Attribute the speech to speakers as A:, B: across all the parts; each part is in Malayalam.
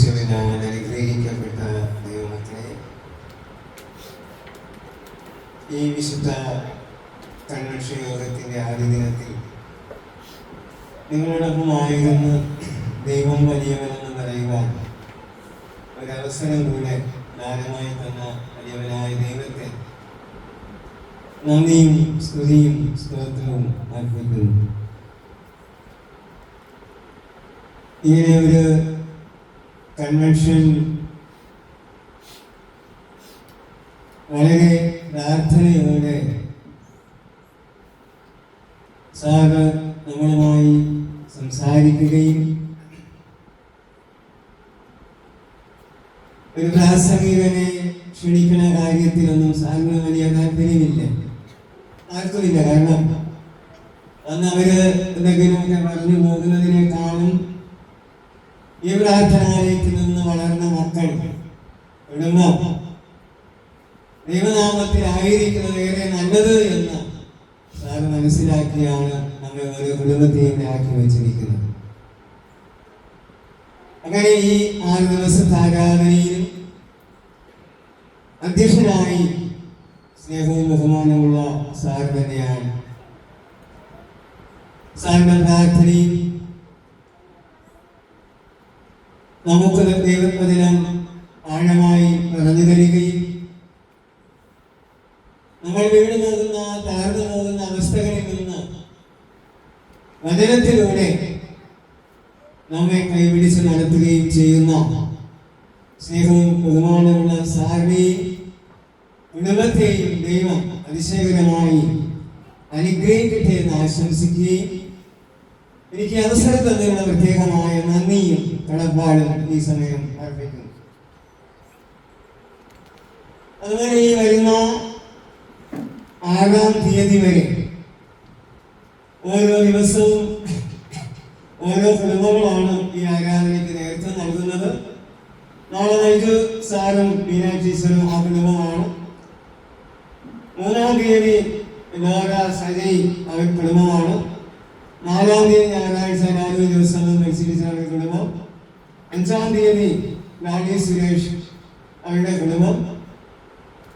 A: യേശുവിനാൽ അനുഗ്രഹിക്കപ്പെട്ട ദൈവമക്കളെ, ഈ വിശുദ്ധ കൺവെൻഷൻ യോഗത്തിൻ്റെ ആദ്യ ദിനത്തിൽ നിങ്ങളോടൊപ്പമായിരുന്നു ദൈവം വലിയവനെന്ന് പറയുവാൻ ഒരവസരം കൂടെ ദാനമായി തന്ന വലിയവനായ ദൈവത്തെ നന്ദിയും സ്തുതിയും സ്തോത്രവും അർപ്പിക്കുന്നു. ഇങ്ങനെ ഒരു കൺവെൻഷൻ വളരെ പ്രാർത്ഥനയോടെ സാറ് നമ്മളുമായി സംസാരിക്കുകയും ഒരു പ്രാസംഗികനെ ക്ഷണിക്കണ കാര്യത്തിലൊന്നും സാറിന് വലിയ താല്പര്യമില്ല, ആർക്കുമില്ല. കാരണം അന്ന് അവര് എന്തെങ്കിലുമൊക്കെ പറഞ്ഞു പോകുന്നതിനേക്കാളും ഈ പ്രാർത്ഥനാലയത്തിൽ നിന്ന് വളർന്ന മക്കൾ കുടുംബം ദൈവനാമത്തിലായിരിക്കുന്നത് ഏറെ നല്ലത് എന്ന് സാറ് മനസ്സിലാക്കിയാണ് നമ്മൾ ഒരു കുടുംബത്തെയും ആക്കി വെച്ചിരിക്കുന്നത്. അങ്ങനെ ഈ 6 ദിവസത്തെ ആരാധനയിൽ അധ്യക്ഷനായി സ്നേഹവും ബഹുമാനമുള്ള സാർ തന്നെയാണ്. സാറിന്റെ പ്രാർത്ഥനയും നമുക്ക് ദൈവവചനം ആഴമായി പറഞ്ഞു തരികയും നമ്മൾ വീണ് പോകുന്ന തകർന്നു പോകുന്ന അവസ്ഥകളിൽ നിന്ന് വചനത്തിലൂടെ നമ്മെ കൈപിടിച്ച് നടത്തുകയും ചെയ്യുന്ന സ്നേഹവും ബഹുമാനമുള്ള സാറിനെയും കുടുംബത്തെയും ദൈവം അതിശയകരമായി അനുഗ്രഹിക്കട്ടെ എന്ന് ആശംസിക്കുകയും എനിക്ക് അവസരം തന്നതിനുള്ള പ്രത്യേകമായ നന്ദിയും കടപ്പാടും ഈ സമയം അർപ്പിക്കുന്നു. അതുപോലെ ഈ വരുന്ന 6-ാം തീയതി വരെ ഓരോ ദിവസവും ഓരോ കുടുംബങ്ങളാണ് ഈ ആരാധനയ്ക്ക് നേതൃത്വം നൽകുന്നത്. നാളെ മഞ്ജു സാറും മീനാക്ഷി ടീച്ചറും ആ കുടുംബമാണ്. 3-ാം തീയതി ലോക സജയ് അവർ കുടുംബമാണ്. 4-ാം തീയതി ഞായറാഴ്ച നാലു ദിവസം മത്സരിച്ചാണ് കുടുംബം. 5-ാം തീയതി ലാഡി സുരേഷ് അവരുടെ കുടുംബം.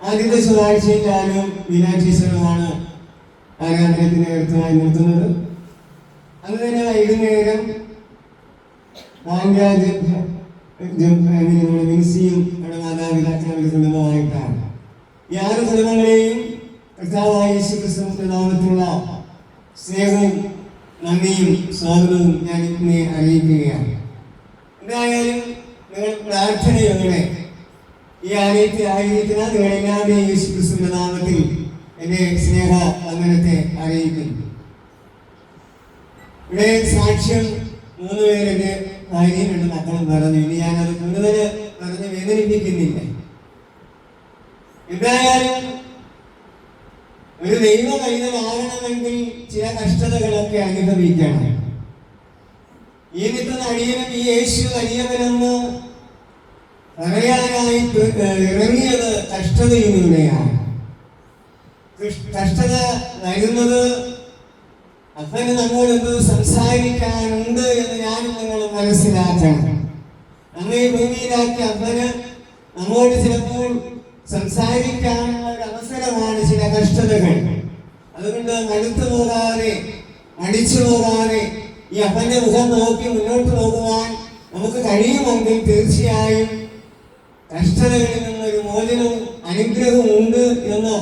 A: ആദ്യത്തെ ചൊവ്വാഴ്ചയിൽ ഞാനും മീനാക്ഷി ടീച്ചറുമാണ് ആരാധനയ്ക്ക് നേതൃത്വമായി നിർത്തുന്നത്. അന്ന് തന്നെ വൈകുന്നേരം മിൻസിയും അവിടെ മാതാപിതാക്കളുടെ കുടുംബമായിട്ടാണ്. ഈ 6 കുടുംബങ്ങളെയും കർത്താവായ യേശുക്രിസ്തുവിന്റെ നാമത്തിലുള്ള സ്നേഹവും നന്ദിയും സ്വാഗതവും ഞാൻ ഇന്നെ അറിയിക്കുകയാണ്. എന്തായാലും നിങ്ങൾ പ്രാർത്ഥനയോടെ ഈ ആലയത്തിൽ ആയിരിക്കുന്ന നിങ്ങളെല്ലാവരെയും യേശുക്രിസ്തുവിന്റെ നാമത്തിൽ എന്റെ സ്നേഹ വന്ദനത്തെ അറിയിക്കുന്നു. ഇവിടെ സാക്ഷ്യം 3 പേരെന്റെ ഭാര്യയും 2 മക്കളും പറഞ്ഞു. ഇനി ഞാനത് കൂടുതൽ പറഞ്ഞ് വേദനിപ്പിക്കുന്നില്ല. എന്തായാലും ഒരു ദൈവ പൈതലാകണമെങ്കിൽ ചില കഷ്ടതകളൊക്കെ അനുഭവിക്കണം. ഈ നിൽക്കുന്ന അടിയനും ഈ യേശു വലിയവനെന്ന് പറയാനായി ഇറങ്ങിയത് കഷ്ടതയിലൂടെയാണ്. കഷ്ടത വരുന്നത് അപ്പന് നമ്മോട് എന്ത് സംസാരിക്കാനുണ്ട് എന്ന് ഞാനും നിങ്ങൾ മനസ്സിലാക്കണം. നമ്മെ ഭൂമിയിലാക്കി അപ്പന് നമ്മോട് ചിലപ്പോൾ സംസാരിക്കാനുള്ള ഒരു അവസരമാണ് ചില കഷ്ടതകൾ. അതുകൊണ്ട് മടുത്തു പോകാതെ മടിച്ചു പോകാതെ ഈ അപ്പന്റെ മുഖം നോക്കി മുന്നോട്ട് പോകുവാൻ നമുക്ക് കഴിയുമെങ്കിൽ തീർച്ചയായും കഷ്ടതകളിൽ നിന്നൊരു മോചനവും അനുഗ്രഹവും ഉണ്ട് എന്ന്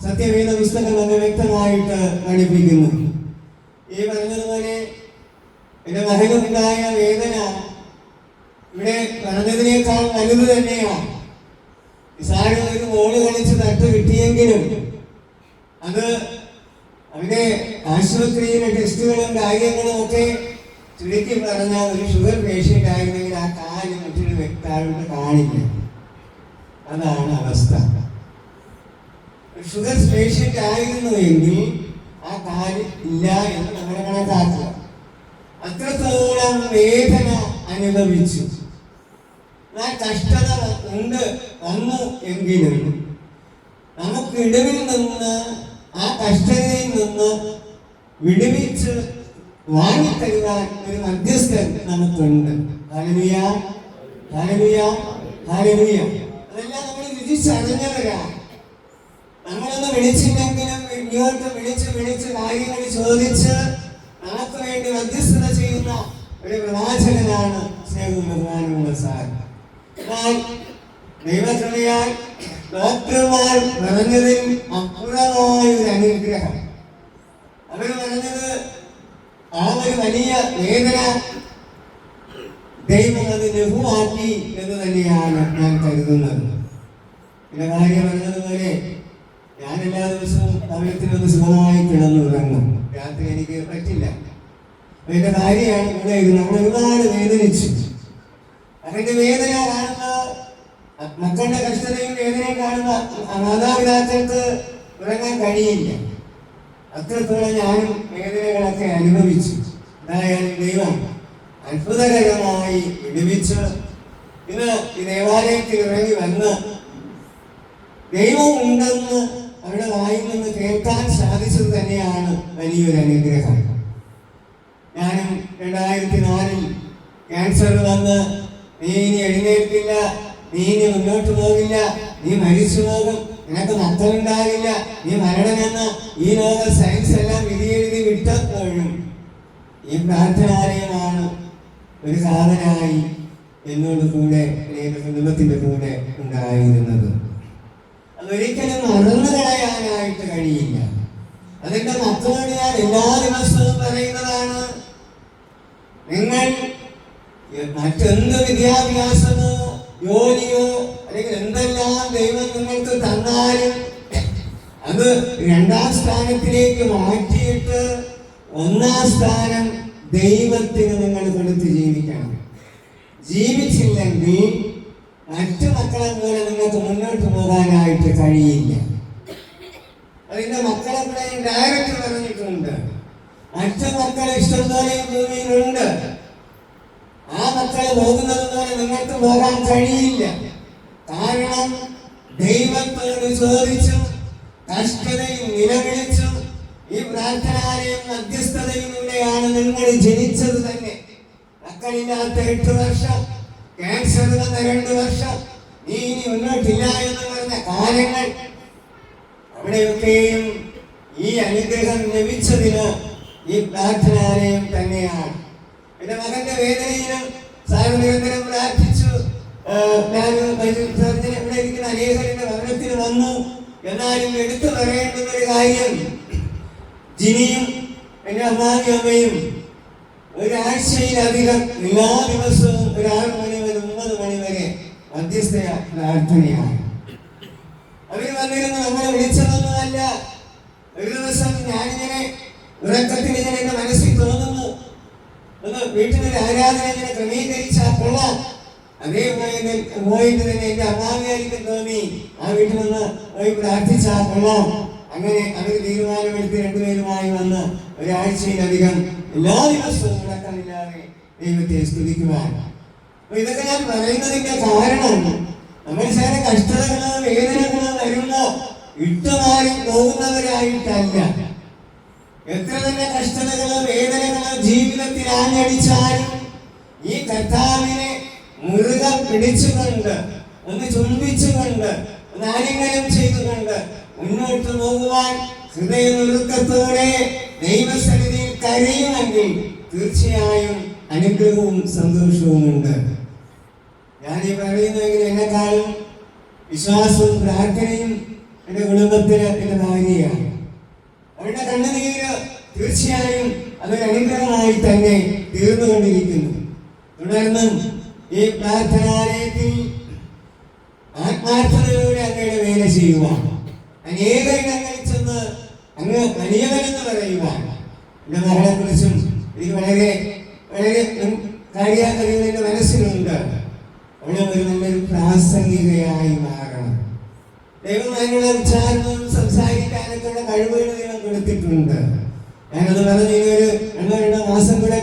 A: സത്യവേദ പുസ്തകം നമ്മെ വ്യക്തമായിട്ട് പഠിപ്പിക്കുന്നു. ഈ പറഞ്ഞതുപോലെ എന്റെ മകനുണ്ടായ വേദന ഇവിടെ പറഞ്ഞതിനേക്കാൾ വലുത് തന്നെയാണ്. നിസാരം ഒരു മോള് കളിച്ച് തട്ട് കിട്ടിയെങ്കിലും അത് അവന്റെ ആശുപത്രിയിലെ ടെസ്റ്റുകളും കാര്യങ്ങളും ഒക്കെ ചുരുക്കി പറഞ്ഞ ഒരു ഷുഗർ പേഷ്യന്റ് ആയിരുന്നെങ്കിൽ ആ കാല് മറ്റൊരു വ്യക്താവിട്ട് കാണില്ല. അതാണ് അവസ്ഥ. ഷുഗർ പേഷ്യന്റ് ആയിരുന്നു എങ്കിൽ ആ കാല് ഇല്ല എന്ന് നമ്മൾ കണക്കാക്കുക. അത്രത്തോളം വേദന അനുഭവിച്ചു. ആ കഷ്ടത വന്നു എങ്കിലും നമുക്ക് ഇടവിൽ നിന്ന് ആ കഷ്ടതയിൽ നിന്ന് വിടുവിച്ച് വാങ്ങിത്തരുവാൻ ഒരു മധ്യസ്ഥൻ നമുക്കുണ്ട്. ഹല്ലേലൂയ. Hallelujah, hallelujah. അതെല്ലാം നമ്മൾ രുചിച്ചറിഞ്ഞവരാണ്. നമ്മളൊന്ന് വിളിച്ചില്ലെങ്കിലും ഇങ്ങോട്ട് വിളിച്ച് കാര്യങ്ങൾ ചോദിച്ച് നമുക്ക് വേണ്ടി മധ്യസ്ഥത ചെയ്യുന്ന ഒരു പ്രവാചകനാണ് സ്നേഹവും ബഹുമാനമുള്ള സാർ. എന്നാൽ ദൈവകൃപയാൽ ഡോക്ടർമാർ പറഞ്ഞതിൽ അപ്പുറമായ ഒരു അനുഗ്രഹം. അവർ പറഞ്ഞത് ആ ഒരു വലിയ വേദന ദൈവം അത് ലഘുവാക്കി എന്ന് തന്നെയാണ് ഞാൻ കരുതുന്നത്. പിന്നെ ഭാര്യ പറഞ്ഞതുപോലെ ഞാൻ എല്ലാ ദിവസവും ഭവനത്തിനൊന്ന് സുഖമായി കിടന്നുറങ്ങും. രാത്രി എനിക്ക് പറ്റില്ല. എന്റെ ഭാര്യയാണ് ഇവിടെ ഇരുന്ന് നമ്മൾ ഒരുപാട് വേദനിച്ചു. അതിന്റെ വേദന കാണുന്ന മക്കളുടെ കഷ്ടതയും വേദനയും കാണുന്ന മാതാപിതാക്കൾക്ക് ഉറങ്ങാൻ കഴിയില്ല. അത്രത്തോളം ഞാനും വേദനകളൊക്കെ അനുഭവിച്ചു. എന്തായാലും ദൈവം അത്ഭുതകരമായി വിടുവിച്ച് ഇന്ന് ഈ ദേവാലയത്തിൽ ഇറങ്ങി വന്ന് ദൈവം ഉണ്ടെന്ന് അവരുടെ വായിൽ നിന്ന് കേൾക്കാൻ സാധിച്ചത് തന്നെയാണ് വലിയൊരു അനുഗ്രഹം. ഞാനും 2004 ക്യാൻസർ വന്ന് നീ ഇനി എഴുന്നേൽക്കില്ല, നീ ഇനി മുന്നോട്ട് പോകില്ല, നീ മരിച്ചു പോകും, നിനക്ക് മക്കളുണ്ടാകില്ല, നീ മരണമെന്ന് ഈ ലോക സയൻസ് എല്ലാം വിധിയെഴുതി വിട്ടപ്പോഴും ഈ പ്രാർത്ഥനാലയമാണ് ഒരു സാധനമായി എന്നോട് കൂടെ എൻ്റെ കുടുംബത്തിൻ്റെ കൂടെ ഉണ്ടായിരുന്നത്. അതൊരിക്കലും മറന്നു കളയാനായിട്ട് കഴിയില്ല. അതിൻ്റെ മക്കളോട് ഞാൻ എല്ലാ ദിവസവും പറയുന്നതാണ്, നിങ്ങൾ മറ്റെന്ത് വിദ്യാഭ്യാസമോ ജോലിയോ അല്ലെങ്കിൽ എന്തെല്ലാം ദൈവം നിങ്ങൾക്ക് തന്നാലും അത് 2ാം സ്ഥാനത്തിലേക്ക് മാറ്റിയിട്ട് 1ാം സ്ഥാനം ദൈവത്തിന് നിങ്ങൾ കൊടുത്ത് ജീവിക്കണം. ജീവിച്ചില്ലെങ്കിൽ മറ്റു മക്കളെ പോലെ നിങ്ങൾക്ക് മുന്നോട്ട് പോകാനായിട്ട് കഴിയില്ല. അതിന്റെ മക്കളെ ഡയറക്റ്റ് പറഞ്ഞിട്ടുണ്ട്. മറ്റു മക്കളെ ഇഷ്ടംപോലെ ഭൂമിയിലുണ്ട്. ആ മക്കളെ പോകുന്നത് പോലെ നിങ്ങൾക്ക് പോകാൻ കഴിയില്ല. കാരണം ദൈവത്തോട് ചോദിച്ചും കഷ്ടതയും നിലവിളിച്ചും ഈ പ്രാർത്ഥനാലയം മധ്യസ്ഥതയിലൂടെയാണ് നിങ്ങൾ ജനിച്ചത് തന്നെ. മക്കളില്ലാത്ത 8 വർഷം, ക്യാൻസർ വന്ന 2 വർഷം, നീ ഇനി മുന്നോട്ടില്ല എന്ന് പറഞ്ഞ കാലങ്ങൾ, അവിടെയൊക്കെയും ഈ അനുഗ്രഹം ലഭിച്ചതിന് ഈ പ്രാർത്ഥനാലയം തന്നെയാണ്. എന്റെ മകന്റെ വേദനയിലും സാർ നിരന്തരം പ്രാർത്ഥിച്ചു. ഞാൻ ഇവിടെ ഇരിക്കുന്ന അനേകരുടെ ഭവനത്തിന് വന്നു. എന്നാലും എടുത്തു പറയേണ്ടുന്ന ഒരു കാര്യം, ജിനിയും എന്റെ അമ്മാവിയമ്മയും ഒരാഴ്ചയിലധികം എല്ലാ ദിവസവും ഒരു 6 മണി മുതൽ 9 മണി വരെ മധ്യസ്ഥ പ്രാർത്ഥനയാണ്. അവര് വന്നിരുന്നു നമ്മളെ വിളിച്ചതൊന്നുമല്ല. ഒരു ദിവസം ഞാനിങ്ങനെ ഉറക്കത്തിൽ ഇങ്ങനെ എന്റെ മനസ്സിൽ തോന്നുന്നു, ഒന്ന് വീട്ടിലൊരു ആരാധന ഇങ്ങനെ ക്രമീകരിച്ചാൽ കൊള്ളാം. പോയിട്ട് തന്നെ എന്റെ അമ്മാവിയായിരിക്കും തോന്നി ആ വീട്ടിൽ നിന്ന് പോയി പ്രാർത്ഥിച്ചാൽ കൊള്ളാം. അങ്ങനെ അവർ തീരുമാനമെടുത്ത് 2 പേരുമായി വന്ന് ഒരാഴ്ചയിലധികം എല്ലാ ദിവസവും മുടക്കമില്ലാതെ ദൈവത്തെ സ്തുതിക്കുവാൻ. അപ്പൊ ഇതൊക്കെ ഞാൻ പറയുന്നതിന്റെ കാരണം, നമ്മൾ ചില കഷ്ടതകളോ വേദനകളോ വരുമ്പോ ഇട്ടുമാറി പോകുന്നവരായിട്ടല്ല. എത്ര തന്നെ കഷ്ടതകളോ വേദനകളോ ജീവിതത്തിൽ ആഞ്ഞടിച്ചാലും ഈ കർത്താവിനെ മുറുകെ പിടിച്ചുകൊണ്ട്, ഒന്ന് ചുംബിച്ചുകൊണ്ട്, ഒന്ന് ആലിംഗനം ചെയ്തുകൊണ്ട് മുന്നോട്ട് പോകുവാൻ ഹൃദയനുറുക്കത്തോടെ ദൈവസന്നിധിയിൽ കരയുമെങ്കിൽ തീർച്ചയായും അനുഗ്രഹവും സന്തോഷവും ഉണ്ട്. ഞാനീ പറയുന്നെങ്കിൽ എന്നെക്കാളും വിശ്വാസവും പ്രാർത്ഥനയും എൻ്റെ കുടുംബത്തിന് എൻ്റെ ഭാര്യയാണ്. അവരുടെ കണ്ണുനീര് തീർച്ചയായും അതൊരു അനുഗ്രഹമായി തന്നെ തീർന്നുകൊണ്ടിരിക്കുന്നു. തുടർന്നും ഈ പ്രാർത്ഥനാലയത്തിൽ ആത്മാർത്ഥതയോടെ അങ്ങയുടെ വേല ചെയ്യുവാൻ, അനേക ഇടങ്ങളിൽ ചെന്ന് അങ്ങ് വലിയവനെന്ന് പറയുവാൻ, എൻ്റെ മകളെക്കുറിച്ചും എനിക്ക് വളരെ വളരെ കാര്യങ്ങൾ എൻ്റെ മനസ്സിലുണ്ട്. അവിടെ ഒരു നല്ലൊരു പ്രാസംഗികയായി മാറണം. ദൈവം അതിനുള്ള ഉച്ചാരണവും സംസാരിക്കാനൊക്കെ ഉള്ള കഴിവുകൾ ദൈവം കൊടുത്തിട്ടുണ്ട്. ഞാനത് പറഞ്ഞ് ഇനി ഒരു 2 മാസം കൂടെ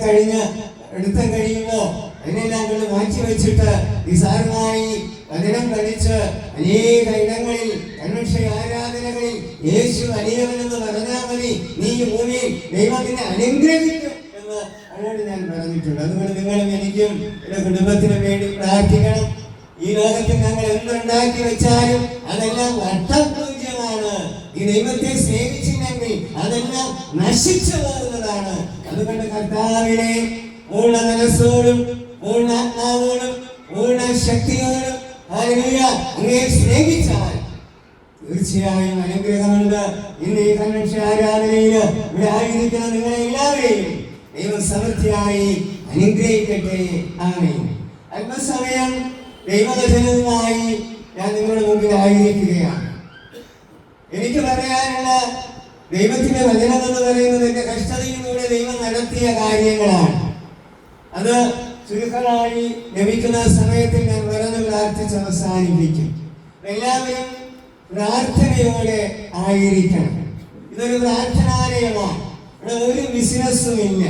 A: എടുത്താൻ കഴിയുമോ അതിനെല്ലാം കൊണ്ട് മാറ്റി വെച്ചിട്ട് നിസാരമായി വചനം പഠിച്ച് അനേക ഇടങ്ങളിൽ കൺവെൻഷ ആരാധനകളിൽ യേശു വലിയവനെന്ന് പറഞ്ഞാൽ മതി, നീ ഭൂമിയിൽ ദൈവത്തിനെ അനുഗ്രഹിക്കും എന്ന് അതിനോട് ഞാൻ പറഞ്ഞിട്ടുണ്ട്. അതുകൊണ്ട് നിങ്ങളും എനിക്കും എൻ്റെ കുടുംബത്തിനും വേണ്ടി പ്രാർത്ഥിക്കണം. ഈ ലോകത്തിൽ ഞങ്ങൾ എന്തുണ്ടാക്കി വെച്ചാലും അതെല്ലാം വട്ടപൂജ്യമാണ്. ഈ ദൈവത്തെ സ്നേഹിച്ചില്ലെങ്കിൽ അതെല്ലാം നശിച്ചു പോകുന്നതാണ്. അതുകൊണ്ട് കർത്താവിനെ പൂർണ്ണ മനസ്സോടും പൂർണ്ണ ആത്മാവോടും പൂർണ്ണ ശക്തിയോടും അങ്ങേ സ്നേഹിച്ചാൽ തീർച്ചയായും അനുഗ്രഹമുണ്ട്. ഇന്ന് ഈ കൺവെൻഷൻ ആരാധനയിൽ ഇവിടെ ആയിരിക്കുന്ന നിങ്ങളെ എല്ലാവരെയും ദൈവം സമൃദ്ധിയായി അനുഗ്രഹിക്കട്ടെ. ആമേൻ. അല്പസമയം ദൈവവചനവുമായി ഞാൻ നിങ്ങളുടെ മുമ്പിൽ ആയിരിക്കുകയാണ്. എനിക്ക് പറയാനുള്ള ദൈവത്തിന്റെ വചനം എന്ന് പറയുന്നത് എന്റെ കഷ്ടതയിലൂടെ ദൈവം നടത്തിയ കാര്യങ്ങളാണ്. അത് ചുരുക്കമായി ലഭിക്കുന്ന സമയത്തിൽ ഞാൻ പറഞ്ഞു പ്രാർത്ഥിച്ച് അവസാനിപ്പിക്കും. എല്ലാവരും പ്രാർത്ഥനയോടെ ആയിരിക്കണം. ഇതൊരു പ്രാർത്ഥനാലയമാണ്. ഇവിടെ ഒരു ബിസിനസ്സും ഇല്ല,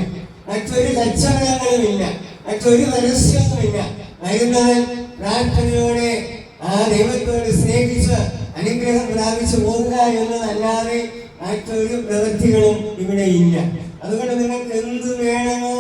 A: മറ്റൊരു കച്ചവടങ്ങളുമില്ല, മറ്റൊരു പരസ്യവുമില്ല. വരുന്നവൻ പ്രാർത്ഥനയോടെ ആ ദൈവത്തോട് സ്നേഹിച്ച് അനുഗ്രഹം പ്രാപിച്ചു പോകുക എന്നതല്ലാതെ മറ്റൊരു പ്രവൃത്തികളും ഇവിടെ ഇല്ല. അതുകൊണ്ട് നിങ്ങൾക്ക് എന്ത് വേണമോ,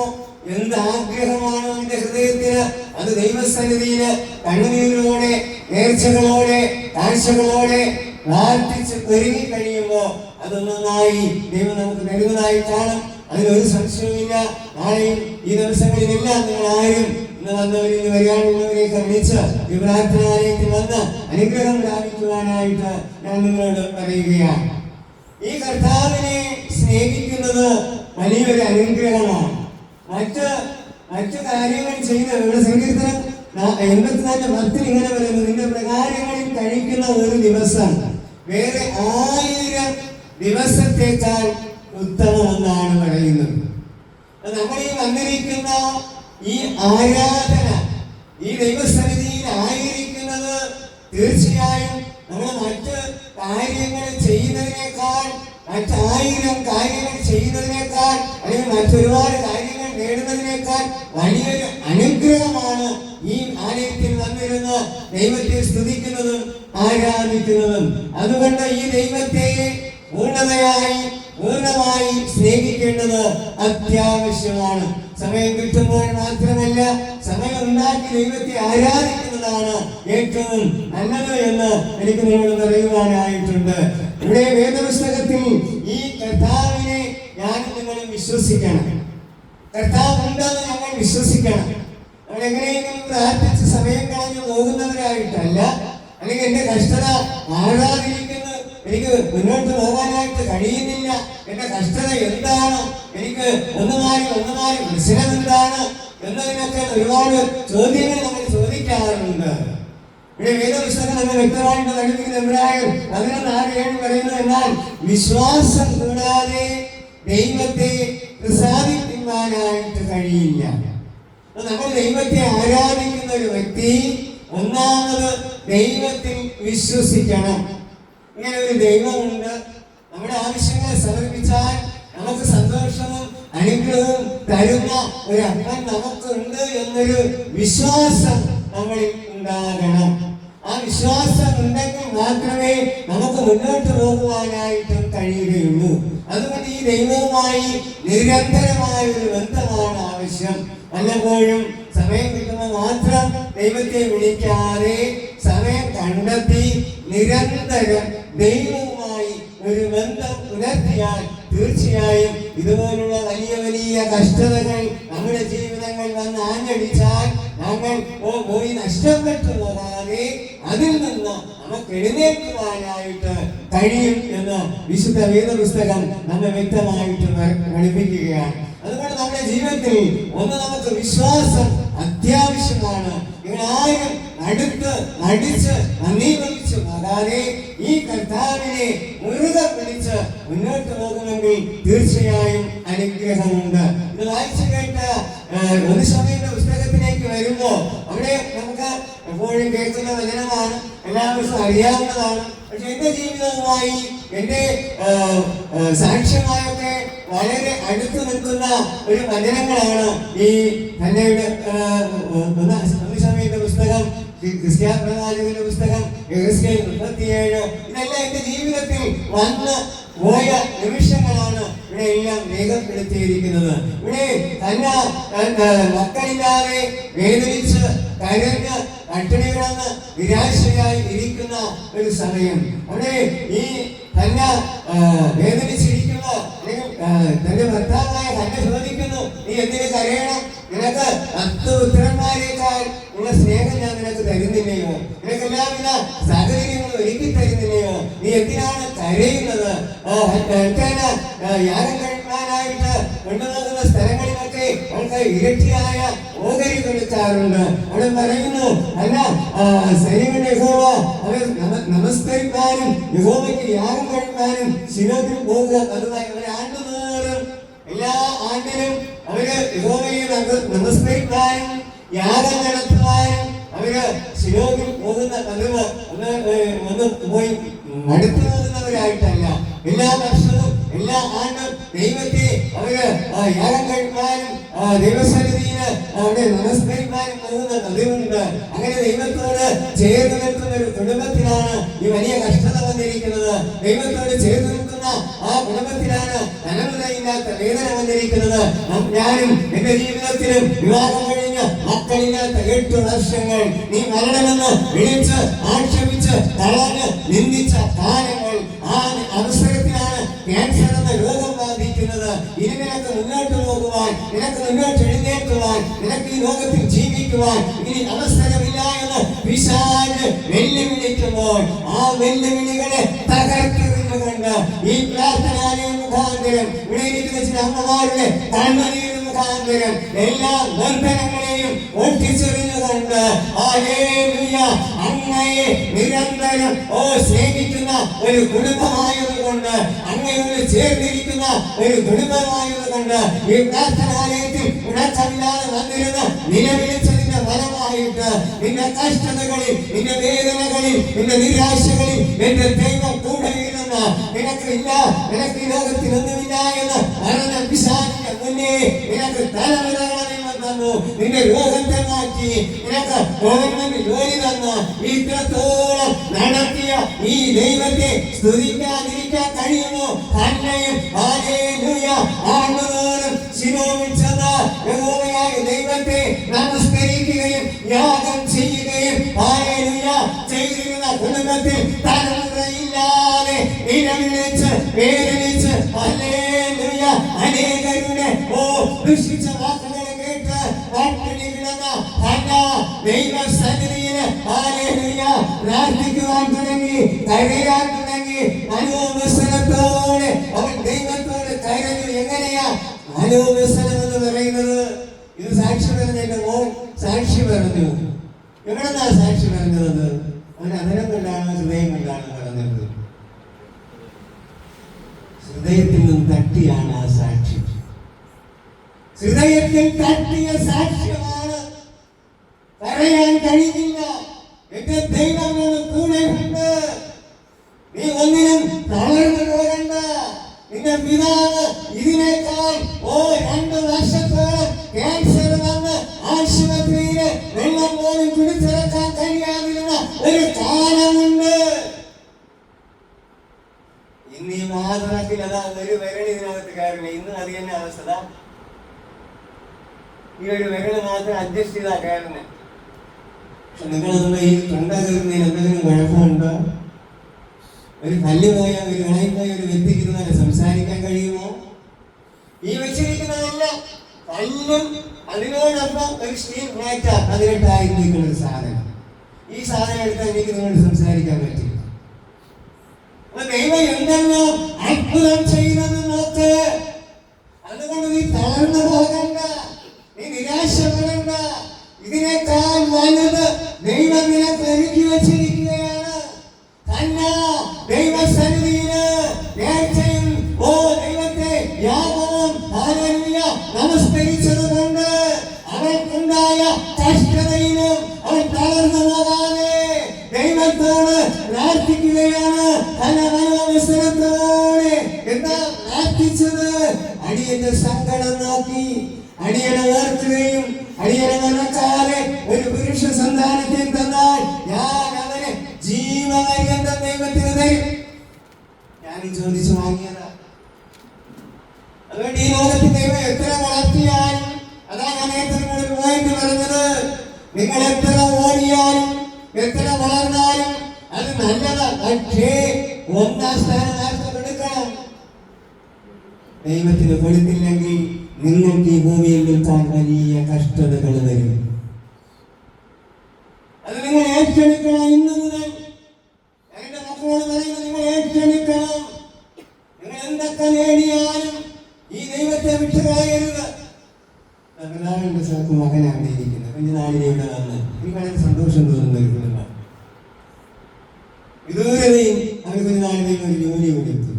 A: എന്ത് ആഗ്രഹമാണോ നിന്റെ ഹൃദയത്തിന്, അത് ദൈവസന്നിധിയില് കണ്ണുനീരോടെ നേർച്ചകളോടെ കാഴ്ചകളോടെ പ്രാർത്ഥിച്ച് ഒരുങ്ങി കഴിയുമ്പോൾ അത് നന്നായി ദൈവം നമുക്ക് തരുന്നതായി കാണും. അതിനൊരു സംശയവുമില്ല. നാളെയും ഈ ദിവസങ്ങളിലെല്ലാം നിങ്ങൾ ആരും ഇന്ന് വന്നവരും ഇന്ന് വരാനുള്ളവരെയൊക്കെ വിളിച്ച് ഈ പ്രാർത്ഥനാലയത്തിൽ വന്ന് അനുഗ്രഹം പ്രാപിക്കുവാനായിട്ട് ഞാൻ നിങ്ങളോട് പറയുകയാണ്. ഈ കർത്താവിനെ സ്നേഹിക്കുന്നത് വലിയൊരു അനുഗ്രഹമാണ്. മറ്റു കാര്യങ്ങൾ ചെയ്ത് ഇവിടെ സങ്കീർത്തനം 84:10 ഇങ്ങനെ പറയുന്നു, നിന്റെ പ്രകാരങ്ങളിൽ കഴിക്കുന്ന ഒരു ദിവസം വേറെ 1000 ദിവസത്തേക്കാൾ ഉത്തമമെന്നാണ് പറയുന്നത്. നമ്മൾ ഈ വന്നിരിക്കുന്ന ഈ ആരാധന, ഈ ദൈവസന്നിധിയിൽ ആയിരിക്കുന്നത് തീർച്ചയായും നമ്മൾ മറ്റ് കാര്യങ്ങൾ ചെയ്യുന്നതിനേക്കാൾ, മറ്റ് 1000 കാര്യങ്ങൾ ചെയ്യുന്നതിനേക്കാൾ, അല്ലെങ്കിൽ മറ്റൊരുപാട് കാര്യങ്ങൾ നേടുന്നതിനേക്കാൾ വലിയൊരു അനുഗ്രഹമാണ് ഈ ആലയത്തിൽ വന്നിരുന്ന് ദൈവത്തെ സ്തുതിക്കുന്നതും ആരാധിക്കുന്നതും. അതുകൊണ്ട് ഈ ദൈവത്തെ പൂർണ്ണമായി സ്നേഹിക്കേണ്ടത് അത്യാവശ്യമാണ്. സമയം കിട്ടുമ്പോൾ മാത്രമല്ല, സമയം ഉണ്ടാക്കി ദൈവത്തെ ആരാധിക്കുന്നതാണ് ഏറ്റവും നല്ലത് എന്ന് എനിക്ക് നിങ്ങളോട് പറയുവാനായിട്ടുണ്ട്. ഇവിടെ വേദപുസ്തകത്തിൽ ഈ കർത്താവിനെ ഞാൻ നിങ്ങളും വിശ്വസിക്കണം. കർത്താവ് ഉണ്ടെന്ന് ഞങ്ങൾ വിശ്വസിക്കണം. നമ്മൾ എങ്ങനെയെങ്കിലും പ്രാർത്ഥിച്ച് സമയം കളഞ്ഞു പോകുന്നവരായിട്ടല്ല, അല്ലെങ്കിൽ എന്റെ കഷ്ടത മാറാതിരിക്കുന്നു, എനിക്ക് മുന്നോട്ട് പോകാനായിട്ട് കഴിയുന്നില്ല, എന്റെ കഷ്ടത എന്താണ്, എനിക്ക് ഒന്ന് മാറി പ്രശ്നം എന്താണ് എന്നതിനൊക്കെ ഒരുപാട് ചോദ്യങ്ങൾ നമ്മൾ ചോദിക്കാറുണ്ട്. ഇവിടെ വേദപുസ്തകം നമ്മൾ വ്യക്തമായിട്ട് നൽകുന്ന എബ്രായർ 11:6-7 പറയുന്നു, എന്നാൽ വിശ്വാസം കൂടാതെ ദൈവത്തെ പ്രസാദിപ്പിക്കാനായിട്ട് കഴിയില്ല. നമ്മൾ ദൈവത്തെ ആരാധിക്കുന്ന ഒരു വ്യക്തി ഒന്നാമത് ദൈവത്തിൽ വിശ്വസിക്കണം. ഇങ്ങനെ ഒരു ദൈവമുണ്ട്, നമ്മുടെ ആവശ്യങ്ങൾ സമർപ്പിച്ചാൽ നമുക്ക് സന്തോഷവും അനുഗ്രഹവും തരുന്ന ഒരു അപ്പൻ നമുക്കുണ്ട് എന്നൊരു വിശ്വാസം നമ്മളിൽ ഉണ്ടാകണം. ആ വിശ്വാസം ഉണ്ടെങ്കിൽ മാത്രമേ നമുക്ക് മുന്നോട്ട് പോകുവാനായിട്ടും കഴിയുകയുള്ളൂ. അതുകൊണ്ട് ഈ ദൈവവുമായി നിരന്തരമായ ഒരു ബന്ധമാണ് ആവശ്യം. വല്ലപ്പോഴും സമയം കിട്ടുമ്പോൾ മാത്രം ദൈവത്തെ വിളിക്കാതെ സമയം കണ്ടെത്തി നിരന്തരം ദൈവവുമായി ഒരു ബന്ധം പുലർത്തിയാൽ തീർച്ചയായും ഇതുപോലുള്ള വലിയ കഷ്ടതകൾ നമ്മുടെ ജീവിതങ്ങൾ വന്ന് ആഞ്ഞടിച്ചാൽ ഞങ്ങൾ പോയി നഷ്ടപ്പെട്ടു പോകാതെ അതിൽ നിന്ന് നമുക്ക് എഴുന്നേൽക്കുവാനായിട്ട് കഴിയും എന്ന് വിശുദ്ധ വേദപുസ്തകം നമ്മെ വ്യക്തമായിട്ട് പഠിപ്പിക്കുകയാണ്. അതുകൊണ്ട് നമ്മുടെ ജീവിതത്തിൽ ഒന്ന് നമുക്ക് വിശ്വാസം അത്യാവശ്യമാണ്. ഇവരാരും നടിച്ച് നന്ദിവഹിച്ചു പോകാതെ ഈ കർത്താവിനെ മുറുകെ പിടിച്ച് മുന്നോട്ട് പോകുമെങ്കിൽ തീർച്ചയായും അനുഗ്രഹമുണ്ട്. ഇത് വായിച്ചു കേട്ട ഒരു സമയത്തെ പുസ്തകത്തിലേക്ക് വരുമ്പോൾ അവിടെ നമുക്ക് എപ്പോഴും കേൾക്കുന്ന വചനമാണ്, എല്ലാവർക്കും അറിയാവുന്നതാണ്. പക്ഷെ എന്റെ ജീവിതവുമായി എന്റെ സാക്ഷ്യമായൊക്കെ വളരെ അടുത്ത് നിൽക്കുന്ന ഒരു വചനങ്ങളാണ് ഈ തന്നെയുടെ സമയത്തെ പുസ്തകം, ക്രിസ്ത്യാ പ്രവാചകന്റെ പുസ്തകം, 37. ഇതെല്ലാം എന്റെ ജീവിതത്തിൽ വന്ന് പോയ നിമിഷങ്ങളാണ്. ഇവിടെ എല്ലാം രേഖപ്പെടുത്തിയിരിക്കുന്നത്. ഇവിടെ തന്നെ മക്കളില്ലാതെ വേദനിച്ച് കരഞ്ഞ് പട്ടിണി കിടന്ന് നിരാശയായി ഇരിക്കുന്ന ഒരു സമയം. അവിടെ ഈ തന്നെ വേദനിച്ചിരിക്കുന്ന തന്റെ ഭർത്താവായ തന്നെ ചോദിക്കുന്നു, നീ എന്തിനു കരയണം? നിനക്ക് 10 പുത്രന്മാരെക്കാൾ ഉള്ള സ്നേഹം ഞാൻ നിനക്ക് തരുന്നില്ലയോ? നിനക്ക് എല്ലാവിധ സാഹചര്യങ്ങളും ഒരുക്കി തരുന്നില്ലയോ? നീ എന്തിനാണ് കരയുന്നത്? യാഗം കഴിക്കാനായിട്ട് കൊണ്ടുപോകുന്ന സ്ഥലങ്ങളിലൊക്കെ അവൾക്ക് ഇരട്ടിയായ ഓഹരി കൊടുക്കാറുണ്ട്. അവിടെ പറയുന്നു, അല്ല സൈന്യങ്ങളുടെ യഹോവ അവർ നമസ്കരിക്കാനും യഹോവയ്ക്ക് യാഗം കഴിക്കാനും ശിലോഹിൽ പോകുക പതിവായി. അവരെ ആണ്ടുതോറും എല്ലാ ആണ്ടിലും അവര് യഹോവയെ നമസ്കരിക്കാനും യാഗം നടത്തുവാനും അവര് ശിലോഹിൽ പോകുന്ന പതിവ് ഒന്ന് പോയി മടുത്തു പോകുന്നവരായിട്ടല്ല, എല്ലാ വർഷവും എല്ലാ ആണ്ടും ദൈവത്തെ അവര് യാഗം കഴിക്കാനും ദൈവസന്നിധിയില് അവിടെ നമസ്കരിക്കാനും പോകുന്ന പതിവുണ്ട്. അങ്ങനെ ദൈവത്തോട് ചേർന്ന് നിൽക്കുന്ന ഒരു കുടുംബത്തിലാണ് ഈ വലിയ കഷ്ടത വന്നിരിക്കുന്നത്. ദൈവത്തോട് ചേർന്ന് നിൽക്കുന്ന ആ കുടുംബത്തിലാണ് തലമുറയില്ലാത്ത വേദന വന്നിരിക്കുന്നത്. ഞാനും എന്റെ ജീവിതത്തിലും വിവാഹം കഴിഞ്ഞ് മക്കളില്ലാത്ത 8 വർഷങ്ങൾ നീ മരണമെന്ന് വിളിച്ച് ആക്ഷേപിച്ച് തളർന്ന് നിന്ദിച്ച കാലങ്ങൾ. ആ അവസരത്തിലാണ് ക്യാൻസർ എന്ന രോഗം ബാധിക്കുന്നത്. ഇനി നിനക്ക് മുന്നോട്ട് പോകുവാൻ, നിനക്ക് മുന്നോട്ട് എഴുന്നേൽക്കുവാൻ, നിനക്ക് ഈ ലോകത്തിൽ ജീവിക്കുവാൻ ഇനി അവസരമില്ല എന്ന് പിശാച് വെല്ലുവിളിക്കുമ്പോൾ ആ വെല്ലുവിളികളെ തകർത്തെറിഞ്ഞുകൊണ്ട് ഈ പ്രാർത്ഥനാലയം മുഖാന്തരം ഇവിടെ ഇരിക്കുന്ന ചില അമ്മമാരുടെ കണ്ണുനീർ മുഖാന്തരം എല്ലാ ബന്ധനങ്ങളെയും ഒട്ടിച്ചെറിഞ്ഞുകൊണ്ട് അങ്ങയെ നിരന്തരം സ്നേഹിക്കുന്ന ഒരു കുടുംബമായതുകൊണ്ട്, അങ്ങയോട് ചേർന്നിരിക്കുന്ന ഒരു കുടുംബമായതുകൊണ്ട് ഈ പ്രാർത്ഥനാലയത്തിൽ ഉണക്കമില്ലാതെ വന്നിരുന്ന നിലവിളിച്ചതിന്റെ ഫലമായിട്ട് നിന്റെ കഷ്ടതകളിൽ, നിന്റെ വേദനകളിൽ, നിന്റെ നിരാശകളിൽ എന്റെ ദൈവം കൂടെ ഇരുന്ന് നിനക്കില്ല, നിനക്ക് ഈ ലോകത്തിൽ ഒന്നുമില്ല എന്ന് പറഞ്ഞ പിശാചിന്റെ മുന്നേ നിനക്ക് തലമുറകളെ തന്നു, നിന്റെ രോഗത്തെ മാറ്റി, നിനക്ക് ഗവൺമെന്റ് ജോലി തന്നു. ഇത്രത്തോളം നടത്തിയ ഈ ദൈവത്തെ സ്തുതിക്കാതിരിക്കാൻ കഴിയുമോ? തന്നെയും ആണ്ടുതോറും ശിലോഹിൽ ചെന്ന് യഹോവയായ ദൈവത്തെ നമസ്കരിക്കുകയും യാഗം ചെയ്യുകയും ചെയ്തിരുന്ന കുടുംബത്തിൽ തലമുറയില്ലാതെ നിലവിളിച്ച് വേദനിച്ച് അനേകരുടെ ദുഷിച്ച വാക്കുകളെ കേട്ട് പട്ടിണി കിടന്ന ദൈവസന്നിധിയില് പ്രാർത്ഥിക്കുവാൻ തുടങ്ങി, കരയാൻ തുടങ്ങി. മനോവ്യസനത്തോടെ അവൻ ദൈവത്തോട് കരഞ്ഞു. എങ്ങനെയാ മനോവ്യസനം എന്ന് പറയുന്നത്? ഇത് സാക്ഷി പറഞ്ഞ എന്റെ മോൻ സാക്ഷി പറഞ്ഞു. എവിടെന്നാ സാക്ഷി പറഞ്ഞത്? അവൻ അധരം കൊണ്ടാണ്, ഹൃദയം കൊണ്ടാണ് പറഞ്ഞത്. ഹൃദയത്തിൽ നിന്നും തട്ടിയാണ് ആ സാക്ഷി. ഹൃദയത്തിൽ തട്ടിയ സാക്ഷ്യമാണ്. പറയാൻ കഴിയില്ല, എന്റെ ദൈവം കൂടെ ഉണ്ട്. നീ ഒന്നിനും തളർന്നു പോകണ്ട. നിന്റെ പിതാവ് ഇതിനേക്കാൾ 2 വർഷത്തോളം ക്യാൻസർ വന്ന് ആശുപത്രിയില് വെള്ളം പോലും കുടിച്ചിറക്കാൻ കഴിയാതിരുന്ന ഒരു കാലമുണ്ട്. ഇന്ന് ഈ മാതൃകത്തിൽ അതാ ഒരു വിരൽ ഇതിനകത്ത് കയറില്ല. ഇന്ന് അത് തന്നെ അവസ്ഥ. ഈ ഒരു വിരൽ മാത്രം അഡ്ജസ്റ്റ് ചെയ്താ കയറുന്നത്. പക്ഷെ നിങ്ങളൊന്ന് ഈ തൊണ്ട കയറുന്നതിന് എന്തെങ്കിലും കുഴപ്പമുണ്ടോ? ഒരു പല്ല് പോയ, ഒരു കളയിൽ പോയ ഒരു വ്യക്തിക്ക് ഇതുവരെ സംസാരിക്കാൻ കഴിയുമോ? ഈ വെച്ചിരിക്കുന്നതല്ല പല്ലും അതിനോടൊപ്പം ഒരു സ്റ്റീൽ മാറ്റർ 18,000 ഒരു സാധനം. ഈ സാധനം എടുത്താൽ എനിക്ക് നിങ്ങളോട് സംസാരിക്കാൻ പറ്റില്ല. ദൈവം എന്തെന്നോ അത്ഭുതം ചെയ്യുന്നത് നോക്ക്. അതുകൊണ്ട് നീ തളർന്നു പോകണ്ട, നീ നിരാശപ്പെടണ്ട. ഇതിനേക്കാൾ വലുത് ദൈവം നിനക്ക് ഒരുക്കി വച്ചിരിക്കുകയാണ്. ദൈവസന്നിധിയില് നേർച്ചയും ദൈവത്തെ യാഗവും നമസ്കരിച്ചത് കൊണ്ട് അവൾക്കുണ്ടായ കഷ്ടതയിലും അവൻ തളർന്നു പോകാതെ ദൈവത്തോട് പ്രാർത്ഥിക്കുകയാണ്. മനോവ്യസനത്തോടെ എന്താ പ്രാർത്ഥിച്ചത്? അടിയന്റെ സങ്കടം നോക്കി അടിയനെ ഓർക്കുകയും അടിയനെ മറക്കാതെ ഒരു പുരുഷ സന്താനത്തെ തന്നാൽ ഞാൻ അവനെ ജീവപര്യന്തം ദൈവത്തിന് തരും. ഞാൻ ചോദിച്ചു വാങ്ങിയതാ. എത്ര വളർന്നാലും അത് നല്ലതാണ്. പക്ഷേ ഒന്നാം സ്ഥാനം ആർക്ക് കൊടുക്കണം? ദൈവത്തിന് കൊടുത്തില്ലെങ്കിൽ നിങ്ങൾക്ക് ഈ ഭൂമിയിൽ നിൽക്കാൻ വലിയ കഷ്ടതകൾ വരും. അത് നിങ്ങൾ ഏറ്റെടുക്കണം. ഇന്ന് മുതൽ എന്റെ മക്കളോട് പറയുന്നത് നിങ്ങൾ ഏറ്റെടുക്കണം. നിങ്ങൾ എന്തൊക്കെ നേടിയാലും ഈ ദൈവത്തെ വിട്ടുകളയരുത്. പിതാവിന്റെ സ്ഥലത്ത് മകനാണ് ഇരിക്കുന്നത്. കുഞ്ഞുനാളിനെ ഇവിടെ വന്ന് എനിക്ക് വളരെ സന്തോഷം തോന്നുന്ന ഒരു കുടുംബം. വിദൂരതയും അവർ കുഞ്ഞുനാളിനെയും ഒരു ജോലി കൊടുത്തു.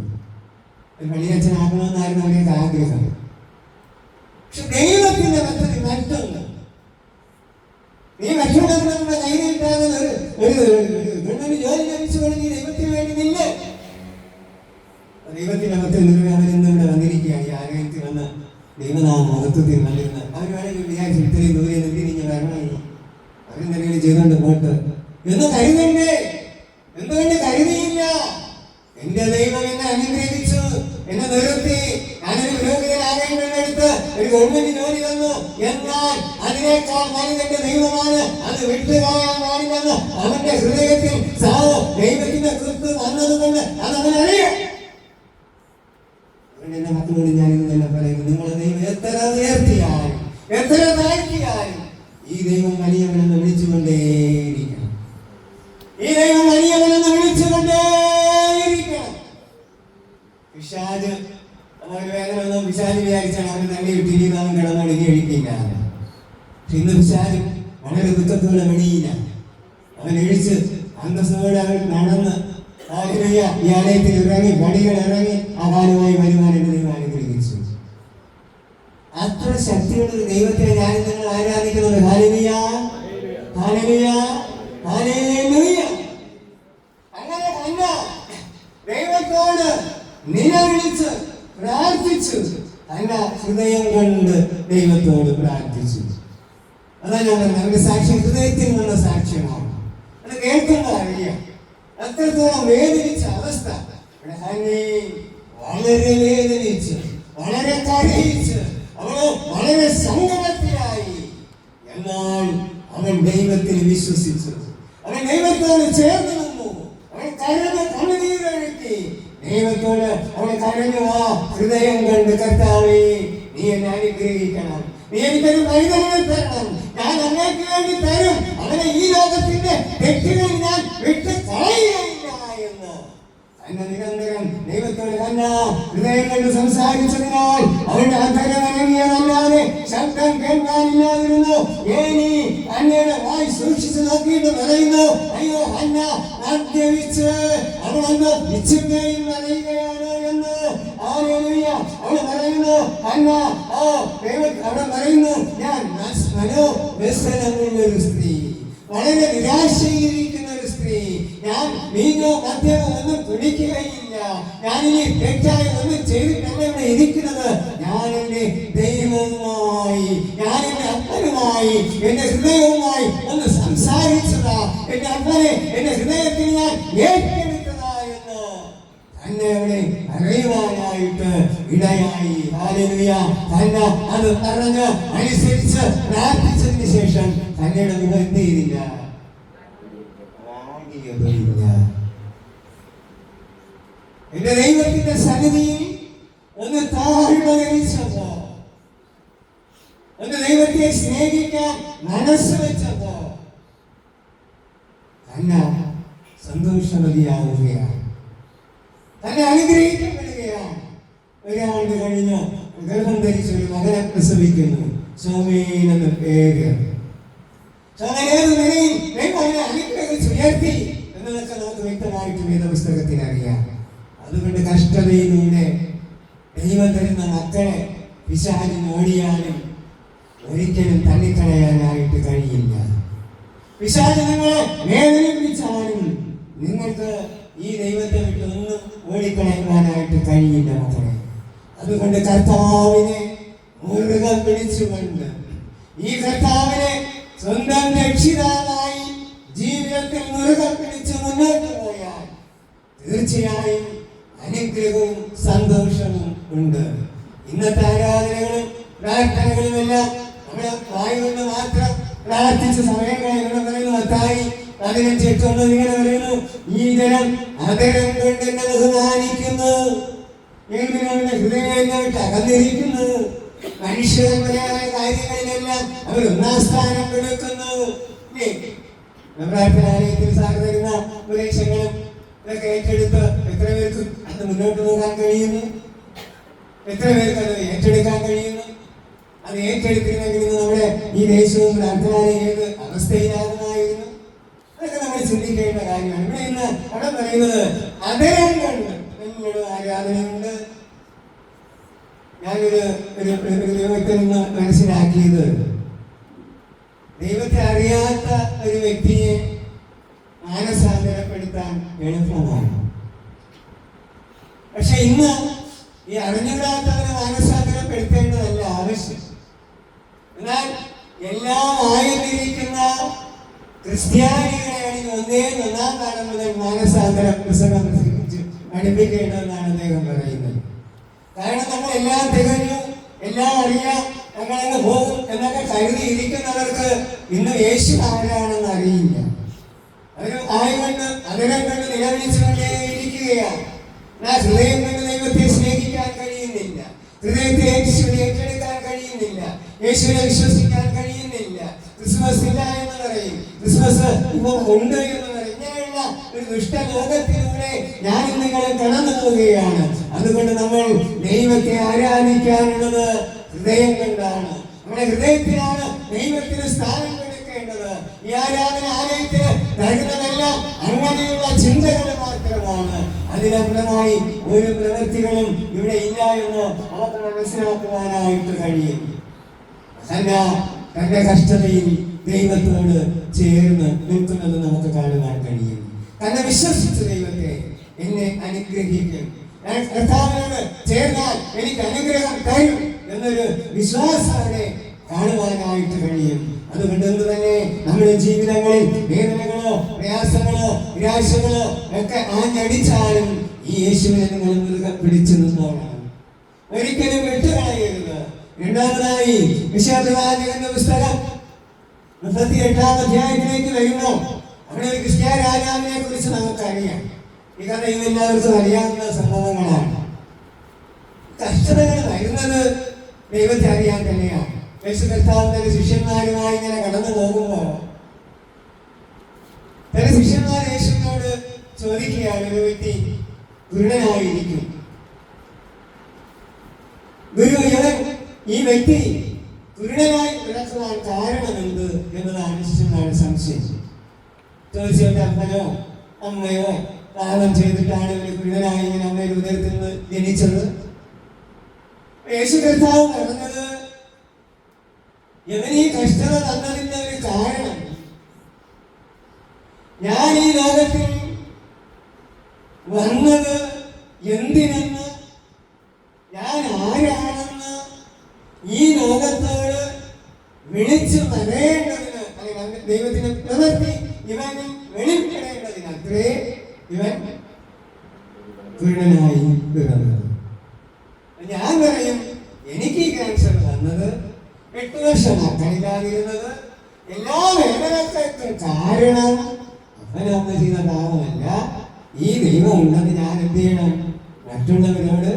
A: ഒരു പള്ളിയച്ഛനാക്കണമെന്നായിരുന്നു അവരുടെ ആഗ്രഹം. പക്ഷെ ദൈവത്തിന്റെ പദ്ധതി മറ്റൊന്ന്. നീ മറ്റുള്ളവരുടെ കയ്യിലിട്ടാകുന്ന ഒരു ജോലി ലഭിച്ചുകൊണ്ട് നീ ദൈവത്തിന് വേണ്ടി നിന്നെ ദൈവത്തിന്റെ പദ്ധതി അവരിന്ന് ഇവിടെ വന്നിരിക്കുകയാണ്. ഈ ആലയത്തിൽ വന്ന് ദൈവനാമ മഹത്വത്തിൽ വന്നിരുന്ന അവർ വേണമെങ്കിൽ വിചാരിച്ചു ഇത്രയും ദൂരെ എന്തിരിഞ്ഞ് വരണമായി അവരെന്തെങ്കിലും ചെയ്തുകൊണ്ട് പോട്ട് എന്ന് കരുതണ്ടേ? എന്തുകൊണ്ട് കരുതിയില്ല? എന്റെ ദൈവം എന്നെ അനുഗ്രഹിച്ചു, എന്നെ നിർത്തി, ഞാനൊരു പുരോഹിതനാകേണ്ടടുത്ത് ഒരു ഗവൺമെന്റ് ജോലി തന്നു. എന്നാൽ അതിനേക്കാൾ വലുതെന്റെ ദൈവമാണ്, അത് വിട്ടുകളയാൻ പാടില്ലെന്ന് അവന്റെ ഹൃദയത്തിൽ ദൈവത്തിന്റെ കുറിച്ച് വന്നതുകൊണ്ട് അതവൻ അറിയാം. എന്റെ മക്കളോട് ഞാൻ ഇന്നലെ പറയുന്നു, നിങ്ങളെ ദൈവം എത്ര ഉയർത്തിയാലും എത്ര താഴ്ത്തിയാലും ഈ ദൈവം വലിയവനെന്ന് വിളിച്ചുകൊണ്ടേയിരിക്കണം. ഈ ദൈവം വലിയവനെന്ന് വിളിച്ചുകൊണ്ടേയിരിക്കണം. പിശാച് അവന് വേദന ഒന്നും പിശാച് വിചാരിച്ചാണ് അവന് തന്നെ ഇട്ടിരിക്കുന്ന അവൻ കിടന്നൊടുങ്ങി എഴുതിയില്ല. പക്ഷെ ഇന്ന് പിശാച് വളരെ ദുഃഖത്തോടെ വെളിയില്ല. അവൻ എഴിച്ച് അന്തസ്സോടെ അവൻ നടന്ന് ഈ ആലയത്തിൽ ഇറങ്ങി പടികൾ ഇറങ്ങി ആകാരമായി വരുവാൻ എന്റെ ദൈവം അനുഗ്രഹിച്ചു. അത്ര ശക്തിയുള്ള ഒരു ദൈവത്തെ ഞാൻ നിങ്ങൾ ആരാധിക്കുന്നത്. Hallelujah, hallelujah, hallelujah. അങ്ങനെ തന്നെ ദൈവത്തോട് നിലവിളിച്ച് പ്രാർത്ഥിച്ചു, തന്റെ ഹൃദയം കൊണ്ട് ദൈവത്തോട് പ്രാർത്ഥിച്ചു. അതാണ് ഞാൻ പറഞ്ഞത്, അവന്റെ സാക്ഷ്യം ഹൃദയത്തിൽ നിന്നുള്ള സാക്ഷ്യമാണ്. അത് കേൾക്കുമ്പോൾ അറിയാം എത്രത്തോളം വേദനിച്ച അവസ്ഥ. വളരെ വേദനിച്ച്, വളരെ കരയിച്ച്, അവള് വളരെ സങ്കടത്തിലായി. എന്നാൽ അവൻ ദൈവത്തിൽ വിശ്വസിച്ചു, അവൻ ദൈവത്തോട് ചേർന്ന് നിന്നു, അവൻ കരഞ്ഞ് കണ്ണുനീരൊഴുക്കി ദൈവത്തോട് അവൻ കരഞ്ഞു. ആ ഹൃദയം കണ്ട്, കർത്താവേ നീ എന്നെ അനുഗ്രഹിക്കണം, നീ എനിക്കൊരു വൈദ്യുതി തരണം, ഞാൻ അങ്ങേക്ക് വേണ്ടി തരും, അവനെ ഈ ലോകത്തിന്റെ തെറ്റുകൾ ഞാൻ വിട്ട് കളയുകയില്ല എന്ന് തന്നെ നിരന്തരം ദൈവത്തോട് തന്നെ ഹൃദയം കൊണ്ട് സംസാരിച്ചതിനാൽ അവരുടെ അധരം അനങ്ങിയതല്ലാതെ ശബ്ദം കേൾക്കാനില്ലാതിരുന്നു. ഏനി അന്നയുടെ വായി സൂക്ഷിച്ചു നോക്കിയിട്ട് പറയുന്നു, അയ്യോ ഹന്ന മദ്യപിച്ച് അവളൊന്ന് വിച്ചുകയും അറിയുകയാണ് എന്ന്. ഹല്ലേലൂയ. അവൾ പറയുന്നു, ഹന്ന അവൾ പറയുന്നു, ഞാൻ മനോവ്യസനമുള്ള ഒരു സ്ത്രീ, വളരെ നിരാശയിരിക്കുന്ന ഒരു സ്ത്രീ, ഞാൻ വീഞ്ഞോ മദ്യമോ ഒന്നും കുടിക്കുകയില്ല, ഞാനിനി തെറ്റായി ഒന്നും ചെയ്തിട്ടല്ല ഇവിടെ ഇരിക്കുന്നത്, ഞാൻ എന്റെ ദൈവവുമായി, ഞാൻ എന്റെ അപ്പനുമായി, എന്റെ ഹൃദയവുമായി ഒന്ന് സംസാരിച്ചതാ, എന്റെ അപ്പനെ എന്റെ ഹൃദയത്തിൽ ഞാൻ ഏറ്റെടുത്തതാ എന്ന് തന്നെ അവിടെ അറിയുവാനായിട്ട് ഇടയായി. ഹല്ലേലൂയ. തന്നെ അത് പറഞ്ഞ് അനുസരിച്ച് പ്രാർത്ഥിച്ചതിന് ശേഷം തന്നെയുടെ മുഖം എന്ത് ചെയ്തില്ല? എന്റെ ദൈവത്തിന്റെ സന്നിധിയിൽ ഒന്ന് താഴ്മകരിച്ചപ്പോ, ഒന്ന് ദൈവത്തെ സ്നേഹിക്കാൻ മനസ്സ് വെച്ചപ്പോ തന്നെ സന്തോഷവതിയാവുകയാണ്, തന്നെ അനുഗ്രഹിക്കപ്പെടുകയാണ്. ഒരാണ്ട് കഴിഞ്ഞ് ഗർഭം ധരിച്ച ഒരു മകനെ പ്രസവിക്കുന്നു. സോമേൻ എന്ന പേര്. അനുഗ്രഹിച്ച് ഉയർത്തി എന്നതൊക്കെ നമുക്ക് വ്യക്തമായിട്ട് വേദപുസ്തകത്തിൽ അറിയാം. അതുകൊണ്ട് കഷ്ടതയിലൂടെ ദൈവം തരുന്ന മക്കളെ പിശാചിന് ഓടിയാലും ഒരിക്കലും തള്ളിക്കളയാനായിട്ട് കഴിയില്ല. പിശാച് നിങ്ങളെ വേദനിപ്പിച്ചാലും നിങ്ങൾക്ക് ഈ ദൈവത്തെ വിട്ട് ഒന്നും ഓടിക്കളയാനായിട്ട് കഴിയില്ല മക്കളെ. അതുകൊണ്ട് കർത്താവിനെ മുറുകെ പിടിച്ചുകൊണ്ട് ഈ കർത്താവിനെ സ്വന്തം രക്ഷിതാവായി ജീവിതത്തിൽ മുറുകെ പിടിച്ച് മുന്നോട്ട് പോയാൽ തീർച്ചയായും അനുഗ്രഹവും സന്തോഷവും ഉണ്ട്. ഇന്നത്തെ ആരാധനകളും പ്രാർത്ഥനകളുമെല്ലാം നമ്മുടെ വായുകൊണ്ട് മാത്രം പ്രാർത്ഥിച്ച സമയങ്ങളെ ഇവിടെ പറയുന്നു. മത്തായി 18 ഇങ്ങനെ പറയുന്നു, ഈ ജനം അതരം കൊണ്ട് എന്നെ ബഹുമാനിക്കുന്നു, ഹൃദയമായിട്ട് അകന്നിരിക്കുന്നു, മനുഷ്യപരമായ കാര്യങ്ങളിലെല്ലാം അവർ ഒന്നാം സ്ഥാനം കൊടുക്കുന്നു. പ്രാർത്ഥനാലയത്തിൽ സാർ തരുന്ന ഉപദേശങ്ങളും ഇതൊക്കെ ഏറ്റെടുത്ത് എത്ര പേർക്ക് അത് മുന്നോട്ട് പോകാൻ കഴിയുന്നു? എത്ര പേർക്ക് അത് ഏറ്റെടുക്കാൻ കഴിയുന്നു? അത് ഏറ്റെടുത്തിരുന്നെങ്കിൽ നമ്മുടെ ഈ ദേശവും പ്രാർത്ഥനാലയം ഏത് അവസ്ഥയിലാകുമായിരുന്നു? അതൊക്കെ നമ്മൾ ചിന്തിക്കേണ്ട കാര്യമാണ്. ഇവിടെ ഇന്ന് അവിടെ പറയുന്നത് അതരം കൊണ്ട് നിങ്ങളുടെ ആരാധനയുണ്ട്. ഞാനൊരു ദൈവത്തിൽ നിന്ന് മനസ്സിലാക്കിയത്, ദൈവത്തെ അറിയാത്ത ഒരു വ്യക്തിയെ മാനസാന്തരപ്പെടുത്താൻ എളുപ്പമാണ്. പക്ഷെ ഇന്ന് ഈ അറിഞ്ഞുകൂടാത്തവരെ മാനസാന്തരപ്പെടുത്തേണ്ടതല്ല ആവശ്യം. എന്നാൽ എല്ലാം ആയിരിക്കുന്ന ക്രിസ്ത്യാനികളെയാണ് ഒന്നാം കാലം മുതൽ മാനസാന്തര പുസ്തകം പഠിപ്പിക്കേണ്ടതെന്നാണ് അദ്ദേഹം പറയുന്നത്. കാരണം നമ്മൾ എല്ലാം തികഞ്ഞു, എല്ലാം അറിയാം, ഞങ്ങളങ്ങ് പോകും എന്നൊക്കെ കരുതി ഇരിക്കുന്നവർക്ക് ഇന്ന് യേശു ആരാണെന്ന് അറിയില്ല. അവർ ആയകൊണ്ട് അതിനെ കൊണ്ട് നിലവിളിച്ചുകൊണ്ടേ ഇരിക്കുകയാണ്. ഹൃദയം കൊണ്ട് ദൈവത്തെ സ്നേഹിക്കാൻ കഴിയുന്നില്ല, ഹൃദയത്തെ ഏറ്റെടുക്കാൻ കഴിയുന്നില്ല, യേശുവിനെ വിശ്വസിക്കാൻ കഴിയുന്നില്ല. ക്രിസ്മസ് ഇല്ല എന്ന് പറയും, ക്രിസ്മസ് ഇപ്പോൾ ഉണ്ട് എന്ന് പറയും. ഇങ്ങനെയുള്ള ഒരു ദുഷ്ടലോകത്തിലൂടെ ഞാനും നിങ്ങളും കടന്നു പോവുകയാണ്. അതുകൊണ്ട് നമ്മൾ ദൈവത്തെ ആരാധിക്കാനുള്ളത് ഹൃദയം കൊണ്ടാണ്. നമ്മുടെ ഹൃദയത്തിലാണ് ദൈവത്തിന് സ്ഥാനം കൊടുക്കേണ്ടത്. ഈ ആരാധന ആലയത്തിന് തരുന്നതെല്ലാം അങ്ങനെയുള്ള ചിന്തകൾ മാത്രമാണ്. അതിനപ്പുറമായി ഒരു പ്രവൃത്തികളും ഇവിടെ ഇല്ല എന്ന് നമുക്ക് മനസ്സിലാക്കുവാനായിട്ട് കഴിയും. തന്റെ കഷ്ടതയിൽ ദൈവത്തോട് ചേർന്ന് നിൽക്കുന്നത് നമുക്ക് കാണുവാൻ കഴിയും. തന്നെ വിശ്വസിച്ച ദൈവത്തെ എന്നെ അനുഗ്രഹിക്കും, കർത്താവിനോട് ചേർന്നാൽ എനിക്ക് അനുഗ്രഹം തരും എന്നൊരു വിശ്വാസം അവിടെ കാണുവാനായിട്ട് കഴിയും. അതുകൊണ്ട് തന്നെ നമ്മുടെ ജീവിതങ്ങളിൽ വേദനകളോ പ്രയാസങ്ങളോ നിരാശകളോ ഒക്കെ ആഞ്ഞടിച്ചാലും ഈ യേശുവിനെ നിങ്ങൾ മുറുകെ പിടിച്ചു നിന്നോളണം, ഒരിക്കലും വിട്ടുകളയരുത്. രണ്ടാമതായി യശയ്യാപ്രവാചകന്റെ പുസ്തകം 38-ാം അധ്യായത്തിലേക്ക് വരുന്നു. അവിടെ ഒരു ക്രിസ്ത്യ രാജാവിനെ കുറിച്ച് നമുക്കറിയാം. ഈ കഥ എല്ലാവർക്കും അറിയാവുന്ന സംഭവങ്ങളാണ്. കഷ്ടതകൾ വരുന്നത് ദൈവത്തെ അറിയാൻ തന്നെയാണ്. യേശു കർത്താവ് തന്റെ ശിഷ്യന്മാരുമായി ഇങ്ങനെ കടന്നു പോകുമ്പോൾ തന്റെ ശിഷ്യന്മാർ യേശുവിനോട് ചോദിക്കുകയാണ്, ഒരു വ്യക്തി കുരുടനായിരിക്കും, ഗുരു ഈ വ്യക്തി കുരുടനായി കിടക്കുവാൻ കാരണമെന്ത് എന്നതാണ് ശിഷ്യന്മാരുടെ സംശയം. ചോദിച്ചവന്റെ അപ്പനോ അമ്മയോ പാപം ചെയ്തിട്ടാണ് ഇവര് കുരുടനായി ഇങ്ങനെ അമ്മയുടെ ഉദരത്തിൽ നിന്ന് ജനിച്ചത്. യേശു കർത്താവ് പറഞ്ഞത്, ഇവനീ കഷ്ടത തന്നതിന്റെ ഒരു കാരണം, ഞാൻ ഈ ലോകത്തിൽ വന്നത് എന്തിനെന്ന്, ഞാൻ ആരാണെന്ന് ഈ ലോകത്തോട് വിളിച്ചു പറയേണ്ടതിന്, അല്ലെങ്കിൽ ദൈവത്തിന്റെ പ്രവൃത്തി ഇവൻ വെളിപ്പെടേണ്ടതിന് അത്രേ ഇവൻ കുരുടനായി പിറന്നത്. ഞാൻ പറയും, എനിക്ക് ക്യാൻസർ വന്നത് 8 വർഷം മക്കളില്ലാതിരുന്നത് എല്ലാ വേദനകൾക്കും കാരണം അവനന്ന് ചെയ്ത പാപമല്ല, ഈ ദൈവം ഉണ്ടെന്ന് ഞാൻ എന്ത് ചെയ്യണം? മറ്റുള്ളവരോട്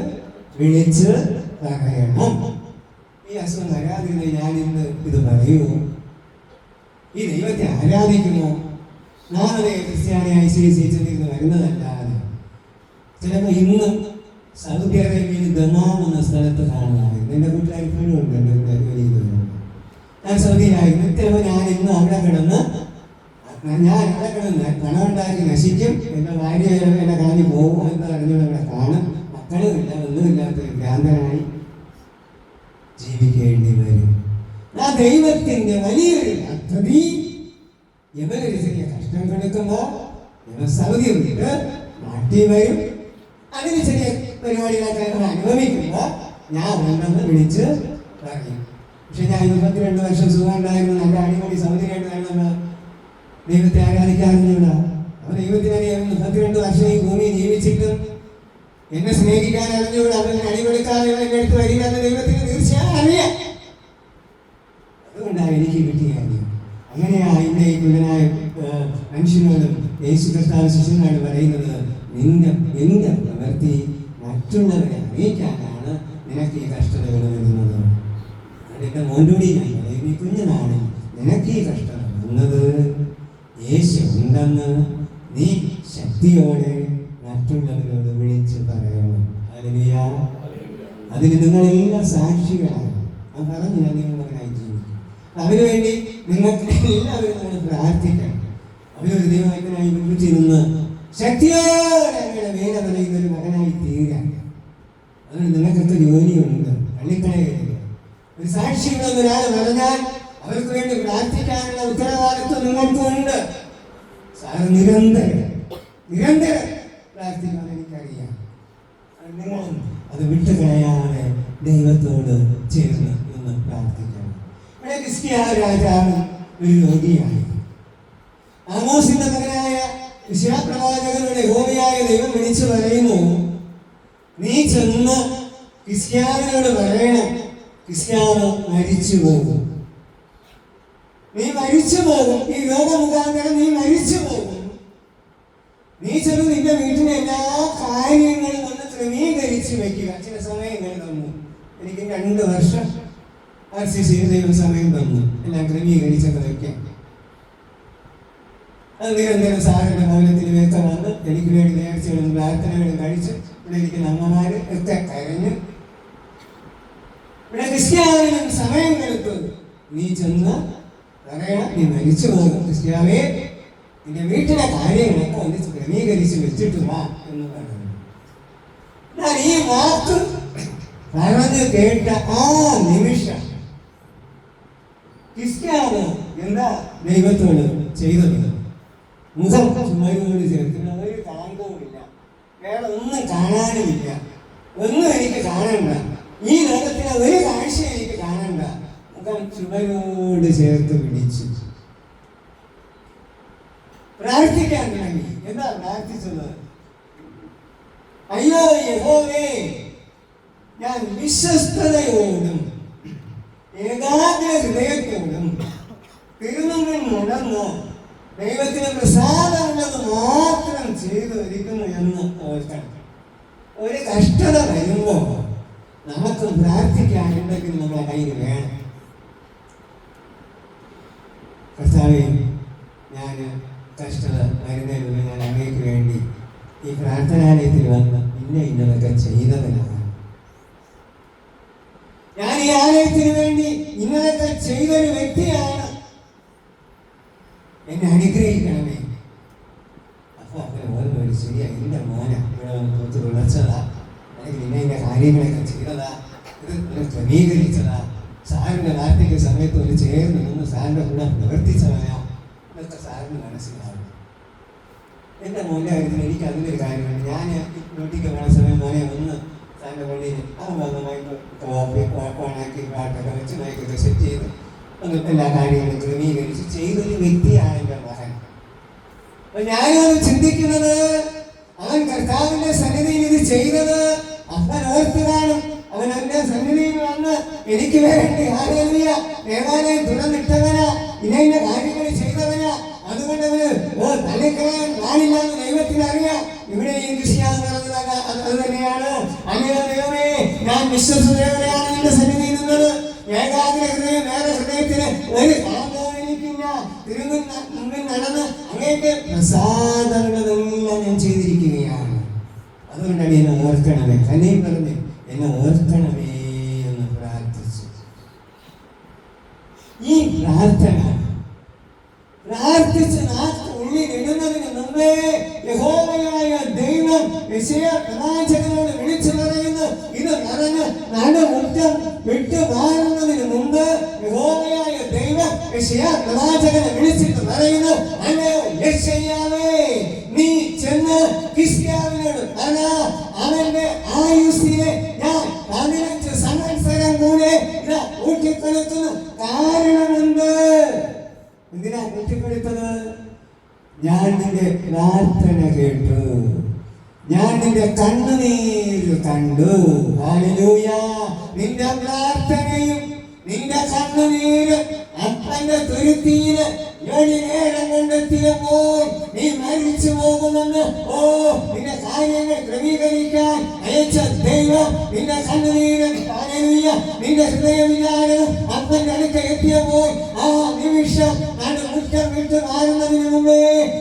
A: വിളിച്ച് പറയണം. ഈ അസുഖം വരാതിരുന്ന ഞാൻ ഇന്ന് ഇത് പറയുമോ? ഈ ദൈവത്തെ ആരാധിക്കുമോ? നാളെ ക്രിസ്ത്യാനിയായി സ്വീകരിച്ചിരുന്ന് വരുന്നതല്ലാതെ ചിലപ്പോൾ ഇന്ന് സൗദി അറേബ്യയിൽ ദമാം എന്ന സ്ഥലത്ത് കാണുമായിരുന്നു. എൻ്റെ കൂട്ടുകാർ ഇപ്പോഴും ഉണ്ട്, എൻ്റെ കൂട്ടുകാർ വലിയ ദൂരമുണ്ട്. ഞാൻ സൗദിയിലായിരുന്നു. ചിലപ്പോൾ ഞാൻ ഇന്ന് അവിടെ കിടന്ന് പണമുണ്ടാക്കി നശിക്കും, എൻ്റെ ഭാര്യ എന്നെ കളഞ്ഞു പോകും എന്ന് അറിഞ്ഞുകൊണ്ട് അവിടെ കാണും. മക്കളുമില്ല, ഒന്നുമില്ലാത്തൊരു ഭ്രാന്തനായി ജീവിക്കേണ്ടി വരും. ആ ദൈവത്തിൻ്റെ വലിയൊരു പദ്ധതി, ഇവരൊരു ചെറിയ കഷ്ടം കൊടുക്കുമ്പോൾ ഇവർ സൗദി വിട്ട് നാട്ടിൽ വരും. അതിന് ചെറിയ പരിപാടികളൊക്കെ അനുഭവിക്കുമ്പോൾ ഞാൻ ഉണ്ടെന്ന് വിളിച്ച് പറയും. പക്ഷെ ഞാൻ 22 വർഷം സുഖം ഉണ്ടായിരുന്നു, നല്ല അടിപൊളി സൗന്ദര്യമായിട്ടായിരുന്നു ദൈവത്തെ ആരാധിക്കാറുണ്ട്. അപ്പൊ ദൈവത്തിനറിയാം 32 വർഷം ഈ ഭൂമിയിൽ ജീവിച്ചിട്ടും എന്നെ സ്നേഹിക്കാൻ അറിഞ്ഞുകൂടെ, അവൻ അടിപൊളിക്കാതെ എന്റെ അടുത്ത് വരിക എന്ന് ദൈവത്തിന് തീർച്ചയായും അറിയാം. അതുകൊണ്ടാണ് എനിക്ക് കിട്ടിയ കാര്യം. അങ്ങനെയാ ഇവിടെ ഈ കുലനായ മനുഷ്യനോടും യേശു കർത്താവ് ശിഷ്യനോട് പറയുന്നത്, നിന്റെ പ്രവൃത്തി മറ്റുള്ളവരെ അറിയിക്കാനാണ് നിനക്ക് ഈ കഷ്ടതകൾ വരുന്നത്. അതിൻ്റെ മോനോടി ഞാൻ പറയും, ഈ കുഞ്ഞുനാളിൽ നിനക്ക് ഈ കഷ്ടത വന്നത് യേശു ഉണ്ടെന്ന് നീ ശക്തിയോടെ മറ്റുള്ളവരോട് വിളിച്ച് പറയണം. ഹല്ലേലൂയ. അതിന് നിങ്ങളെല്ലാം സാക്ഷികളാണ്. അത് പറഞ്ഞ് ഞാൻ നിങ്ങളായി ജീവിക്കും. അതിനുവേണ്ടി നിങ്ങൾക്ക് എല്ലാവരും നമ്മൾ പ്രാർത്ഥിക്കണം. അവരൊരു ദൈവത്തിനായി വിളിച്ച് നിന്ന് ശക്തിയോടെ അവരുടെ വേല പറയുന്ന ഒരു മകനായി തീരാൻ. അതിന് നിങ്ങൾക്കൊക്കെ ജോലിയുണ്ട്. പള്ളിക്കളയില്ല ഒരു സാക്ഷികളെന്ന് ഒരാൾ പറഞ്ഞാൽ അവർക്ക് വേണ്ടി പ്രാർത്ഥിക്കാനുള്ള ഉത്തരവാദിത്വം നിങ്ങൾക്കുണ്ട്. സാറ് നിരന്തരം പ്രാർത്ഥിക്കാൻ എനിക്കറിയാം. നിങ്ങളും അത് വിട്ടുകളയാതെ ദൈവത്തോട് ചേർന്ന് നിന്ന് പ്രാർത്ഥിക്കണം. ഇവിടെ ഹിസ്കിയാ രാജാവ് ഒരു രോഗിയായി. ആമോസിന്റെ മകനായ യെശയ്യാ പ്രവാചകനുടെ യഹോവയായ ദൈവം വിളിച്ചു പറയുന്നു, നീ ചെന്ന് ഹിസ്കിയാവിനോട് പറയണം, ഹിസ്കിയാവ് മരിച്ചു പോകും. നീ മരിച്ചു പോകും. ഈ രോഗമുഖാന്തരം നീ മരിച്ചു പോകും. നീ ചെന്ന് നിന്റെ വീട്ടിലെ എല്ലാ കാര്യങ്ങളും ഒന്ന് ക്രമീകരിച്ച് വെക്കുക. ചില സമയങ്ങൾ തന്നു. എനിക്ക് 2 വർഷം RCC ദൈവം സമയം തന്നു എല്ലാം ക്രമീകരിച്ചൊക്കെ വയ്ക്കാം. അത് നിരന്തരം സാറിന്റെ ഭവനത്തിൽ വേക്ക വന്ന് എനിക്ക് വേണ്ടി നേർച്ചകളും പ്രാർത്ഥനകളും കഴിച്ച് ഇവിടെ ഇരിക്കുന്ന അമ്മമാര് ഒക്കെ കരഞ്ഞ് ഇവിടെ ക്രിസ്ത്യാനിനും സമയം കൊടുത്തു. നീ ചെന്ന് പറയണം, നീ മരിച്ചു പോകും. ക്രിസ്ത്യാവേ, നിന്റെ വീട്ടിലെ കാര്യങ്ങളൊക്കെ ഒന്ന് ക്രമീകരിച്ച് വെച്ചിട്ട് വാ എന്ന് പറഞ്ഞു. ഞാൻ ഈ വാക്ക് പറഞ്ഞു കേട്ട ആ നിമിഷം ക്രിസ്ത്യാവ് എന്താ ദൈവത്തോട് ചെയ്തത്? മുഖം ചുമരോട് ചേർത്തിട്ട് ഒരു കാന്തവുമില്ല, വേറെ ഒന്നും കാണാനുമില്ല, ഒന്നും എനിക്ക് കാണണ്ട, ഈ ലോകത്തിലെ ഒരു കാഴ്ച എനിക്ക് കാണണ്ട. മുഖം ചുമരോട് ചേർത്ത് പിടിച്ചു പ്രാർത്ഥിക്കാൻ തുടങ്ങി. എന്താ പ്രാർത്ഥിച്ചത്? അയ്യോ യഹോവേ, ഞാൻ വിശ്വസ്തയോടും ഏകാഗ്ര ഹൃദയത്തോടും തിരുമുമ്പിൽ മുടന്ന് ദൈവത്തിന് പ്രസാദമുള്ളത് മാത്രം ചെയ്തിരിക്കുന്നു എന്ന് ഓർക്കണം. ഒരു കഷ്ടത വരുമ്പോൾ നമുക്ക് പ്രാർത്ഥിക്കാനുണ്ടെങ്കിൽ നമ്മളെ കയ്യിൽ വേണം. കർത്താവേ, ഞാൻ കഷ്ടത വരുന്നതിന് ഞാൻ അങ്ങേക്ക് വേണ്ടി ഈ പ്രാർത്ഥനാലയത്തിൽ വന്ന് ഇന്നതൊക്കെ ചെയ്തവനാണ്. ഞാൻ ഈ ആലയത്തിന് വേണ്ടി ഇന്നതൊക്കെ ചെയ്തൊരു വ്യക്തിയാണ്, എന്നെ അനുഗ്രഹിക്കണമേ. അപ്പൊ അങ്ങനെ ഓർമ്മ ശരിയാ, എൻ്റെ മോന ഇവിടെ വന്ന് വിളച്ചതാ, അല്ലെങ്കിൽ ഇന്ന കാര്യങ്ങളൊക്കെ ചെയ്തതാ, ഇത് ക്രമീകരിച്ചതാ, സാറിന്റെ വാർത്തയ്ക്ക് സമയത്ത് ഒരു ചേർന്ന് നിന്ന് സാറിന്റെ കൂടെ പ്രവർത്തിച്ചവനാ, ഇതൊക്കെ സാറിന് മനസ്സിലാവും. എൻ്റെ മോൻ്റെ കാര്യത്തിൽ എനിക്ക് അതിനൊരു കാര്യമാണ്. ഞാൻ ഡ്യൂട്ടിക്ക് വേണ്ട സമയം മോനെ ഒന്ന് സാറിൻ്റെ പള്ളിയിൽ ഓണാക്കി പാട്ടൊക്കെ വെച്ച് മൈക്കൊക്കെ സെറ്റ് ചെയ്ത് എല്ലാ കാര്യങ്ങളും ക്രമീകരിച്ച് ചെയ്തൊരു വ്യക്തിയാണ് എൻ്റെ മകൻ. അപ്പൊ ഞാനത് ചിന്തിക്കുന്നത്, അവൻ കർത്താവിന്റെ സന്നിധിയിൽ ഇത് ചെയ്തത് അവൻ ഓർത്ത് കാണും. അവൻ എന്റെ സന്നിധിയിൽ വന്ന് എനിക്ക് വേണ്ടി ഹല്ലേലൂയ ദേവാലയം തുറന്നിട്ടവനാ, ഇന്ന കാര്യങ്ങൾ ചെയ്തവനാ. അതുകൊണ്ട് അവന് തള്ളിക്കളയാൻ കാണില്ലാന്ന് ദൈവത്തിന് അറിയാം. ഇവിടെ ഈ ക്രിസ്ത്യാനി പറഞ്ഞത് അത് തന്നെയാണ്. അല്ലയോ ദൈവമേ, ഞാൻ വിശ്വസ്തയോടെയാണ് നിന്റെ സന്നിധിയിൽ നിന്നത്. ഏകാഗ്ര ഹൃദയം, വേറെ ഹൃദയത്തിന് ഒരു കാന്തവും എനിക്കില്ല. മുമ്പിൽ നടന്ന് അങ്ങേക്ക് പ്രസാദമുള്ളതെല്ലാം ഞാൻ ചെയ്തിരിക്കുകയാണ്. അതുകൊണ്ടാണ് എന്നെ ഓർക്കണമേ, കലയും പറഞ്ഞ് എന്നെ ഓർക്കണമേ എന്ന് പ്രാർത്ഥിച്ചു. ഈ പ്രാർത്ഥിച്ച് നാക്ക് ഉള്ളിൽ ഇടുന്നതിന് മുമ്പേ യഹോവയായ ദൈവം യെശയ്യാ പ്രവാചകനോട് വിളിച്ചു പറയുന്നു, ഇത് പറഞ്ഞ് നടുമുറ്റം വിട്ടു മാറുന്നതിന് മുമ്പ് യഹോവയായ ദൈവം യെശയ്യാ പ്രവാചകനെ വിളിച്ചിട്ട് പറയുന്നു, അല്ലയോ യെശയ്യാവേ, നീ ചെന്ന് ഹിസ്കിയാവിനോട് പറ, അവന്റെ ആയുസ്സിനെ ഞാൻ 15 സംവത്സരം കൂടെ ഇതാ ഊട്ടിക്കൊടുക്കുന്നു. കാരണമെന്ത്? എന്തിനാ ഊട്ടിക്കൊടുത്തത്? ഞാൻ നിന്റെ പ്രാർത്ഥന കേട്ടു, ഞാൻ നിന്റെ കണ്ണുനീര് കണ്ടു. ഹല്ലേലൂയ. നിന്റെ പ്രാർത്ഥനയും നിന്റെ കണ്ണുനീര് അപ്പന്റെ തുരുത്തിയില് നേരം കണ്ടെത്തിയപ്പോൾ നീ മരിച്ചു പോകുമെന്ന് നിന്റെ കാര്യങ്ങൾ ക്രമീകരിക്കാൻ അയച്ച ദൈവം നിന്റെ കണ്ണുനീര് നിന്റെ ഹൃദയവിചാരം അപ്പന്റെ അടുക്ക എത്തിയപ്പോൾ ആ നിമിഷം മുറ്റം വിട്ട് മാറുന്നതിന് മുമ്പേ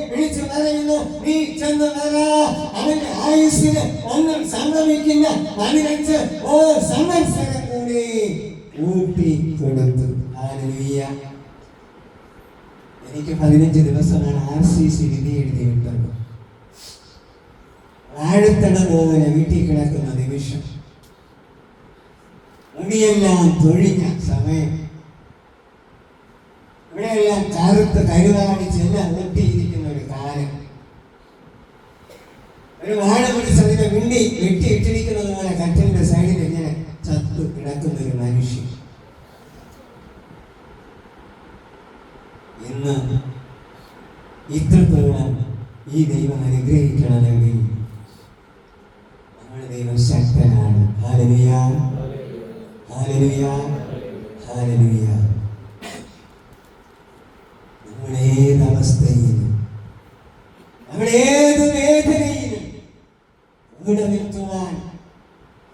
A: വിളിച്ചു പറയുന്നു, നീ ചെന്ന് പറ അവന്റെ ആയുസ്സിന് ഒന്നും സംഭവിക്കില്ല. 15 സംവത്സരം കൂടി ഊട്ടി കൊടുത്തു. ഹല്ലേലൂയ. എനിക്ക് 15 ദിവസമാണ് RCC വിധി എഴുതിയിട്ടത്. വാഴത്തട പോലെ വീട്ടിൽ കിടക്കുന്ന നിമിഷം, മുടിയെല്ലാം തൊഴിഞ്ഞ സമയം, ഇവിടെയെല്ലാം കറുത്ത് കരുവാടിച്ചെല്ലാം ഊട്ടിയിരിക്കുന്ന ഒരു കാലം, ഒരു വാഴ പിടിച്ച് അതിനെ വിണ്ടി വെട്ടിയിട്ടിരിക്കുന്നത് പോലെ കറ്റലിന്റെ സൈഡിൽ ഇങ്ങനെ ചത്തു കിടക്കുന്ന ഒരു മനുഷ്യൻ. ഇന്ന് ഇത്രത്തോളം ഈ ദൈവം അനുഗ്രഹിക്കണമെങ്കിൽ നമ്മുടെ ദൈവം ശക്തനാണ്. Hallelujah, hallelujah, hallelujah. നമ്മുടെ ഏത് അവസ്ഥയിലും, നമ്മുടെ ഏത് വേദനയിലും ഇവിടെ നിൽക്കുവാൻ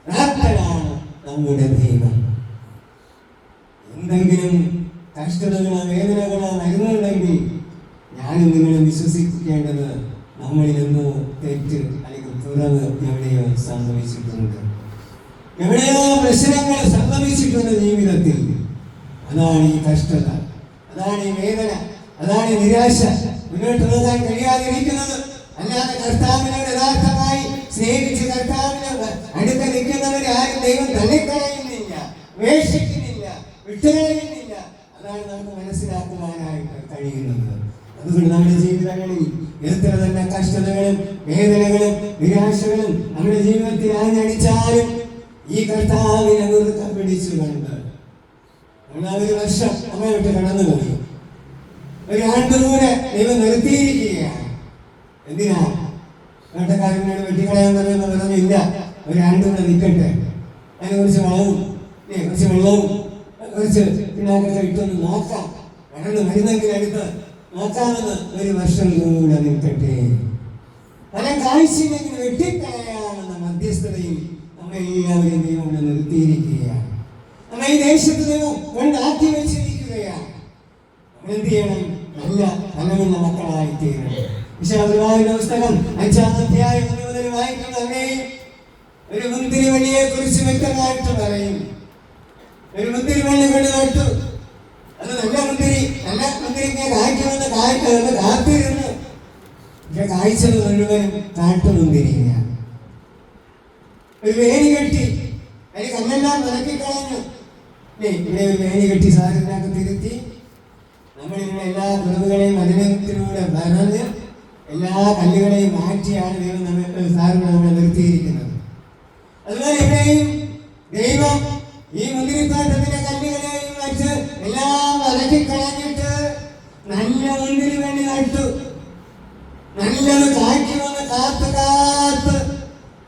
A: പ്രാപ്തനാണ് നമ്മുടെ ദൈവം. എന്തെങ്കിലും കഷ്ടതകളോ വേദനകളോ വരുന്നുണ്ടെങ്കിൽ ഞാനും നിങ്ങളും വിശ്വസിക്കേണ്ടത് നമ്മളിൽ നിന്ന് തെറ്റ് അല്ലെങ്കിൽ കുറവ് എവിടെയോ സംഭവിച്ചിട്ടുണ്ട്, എവിടെയോ പ്രശ്നങ്ങൾ സംഭവിച്ചിട്ടുണ്ട് ജീവിതത്തിൽ. അതാണ് ഈ കഷ്ടത, അതാണ് ഈ വേദന, അതാണ് ഈ നിരാശ, മുന്നോട്ട് പോകാൻ കഴിയാതിരിക്കുന്നത്. അല്ലാതെ കർത്താവിനോട് യഥാർത്ഥമായി സ്നേഹിച്ച് കർത്താവിന് അടുക്ക നിൽക്കുന്നവരെ ആരും ദൈവം തള്ളിക്കളയുന്നില്ല, ഉപേക്ഷിക്കുന്നില്ല, വിട്ടുകളയുന്നില്ല. അതാണ് നമുക്ക് മനസ്സിലാക്കുവാനായിട്ട് കഴിയുന്നത്. അതുകൊണ്ട് നമ്മുടെ ജീവിതങ്ങളിൽ എത്ര തന്നെ കഷ്ടതകളും വേദനകളും നിരാശകളും നമ്മുടെ ജീവിതത്തിൽ ആഞ്ഞടിച്ചാലും ഈ കർത്താവിനെ മുറുക്ക പിടിച്ചുകൊണ്ട് ഒരു വർഷം നമ്മെ വിട്ട് കടന്നുപോയി. ഒരു ആണ്ടുകൂടെ ദൈവം നിർത്തിയിരിക്കുകയാണ്. എന്തിനാ? വേട്ടക്കാരനോട് വെട്ടിക്കളയാൻ പറയുന്ന പറഞ്ഞില്ല, ഒരു ആണ്ടുകൂടെ നിൽക്കട്ടെ, അതിനെ കുറിച്ച് വളവും കുറച്ച് വെള്ളവും കുറച്ച് പിന്നാക്കൊക്കെ ഇട്ടൊന്ന് നോക്കാം, വളർന്ന് വരുന്നെങ്കിൽ അടുത്ത് നോക്കാമെന്ന് ഒരു വർഷം കൂടെ നിൽക്കട്ടെ. പല കാഴ്ചയിലേക്ക് വെട്ടിക്കളയാമെന്ന മധ്യസ്ഥതയിൽ നമ്മെല്ലാവരും ദൈവം നിർത്തിയിരിക്കുകയാണ്. നമ്മെ ഈ ദേശത്ത് ദൈവം കൊണ്ടാക്കി വെച്ചിരിക്കുകയാണ്. എന്ത് ചെയ്യണം? നല്ല ഫലമുള്ള മക്കളായി തീരണം. വിശുദ്ധ പുസ്തകം 5-ാം അധ്യായം മുതൽ വായിക്കുന്നവരെ ഒരു മുന്തിരി വള്ളിയെ കുറിച്ച് വ്യക്തമായിട്ട് പറയും. ഒരു മുന്തിരി വള്ളി കൊണ്ട് നട്ടു, അത് നല്ല മുന്തിരിങ്ങ കായ്ക്കുമെന്ന് കാത്തിരുന്നു. പക്ഷെ കായ്ച്ചത് മുഴുവനും കാട്ടുമുന്തിരിങ്ങയാണ്. ഒരു വേലി കെട്ടി അതിന് കല്ലെല്ലാം വിലക്കിക്കളഞ്ഞു. ഇവിടെ ഒരു വേലി കെട്ടി സാധനത്തിനൊക്കെ തിരുത്തി നമ്മളിവിടെ എല്ലാ കുറവുകളെയും അതിനത്തിലൂടെ പറഞ്ഞ് എല്ലാ കല്ലുകളെയും മാറ്റിയാണ് ദൈവം നമ്മളെ നിർത്തിയിരിക്കുന്നത്. അതുപോലെ ഇവിടെയും ദൈവം ഈ മുന്തിരിത്തോട്ടത്തിലെ കല്ലുകളെയും വെച്ച് എല്ലാം വിലക്കിക്കളഞ്ഞിട്ട് നല്ല മുന്തിരി വേണ്ടി നട്ടു. നല്ലത് കായ്ക്കുമെന്ന് കാത്ത്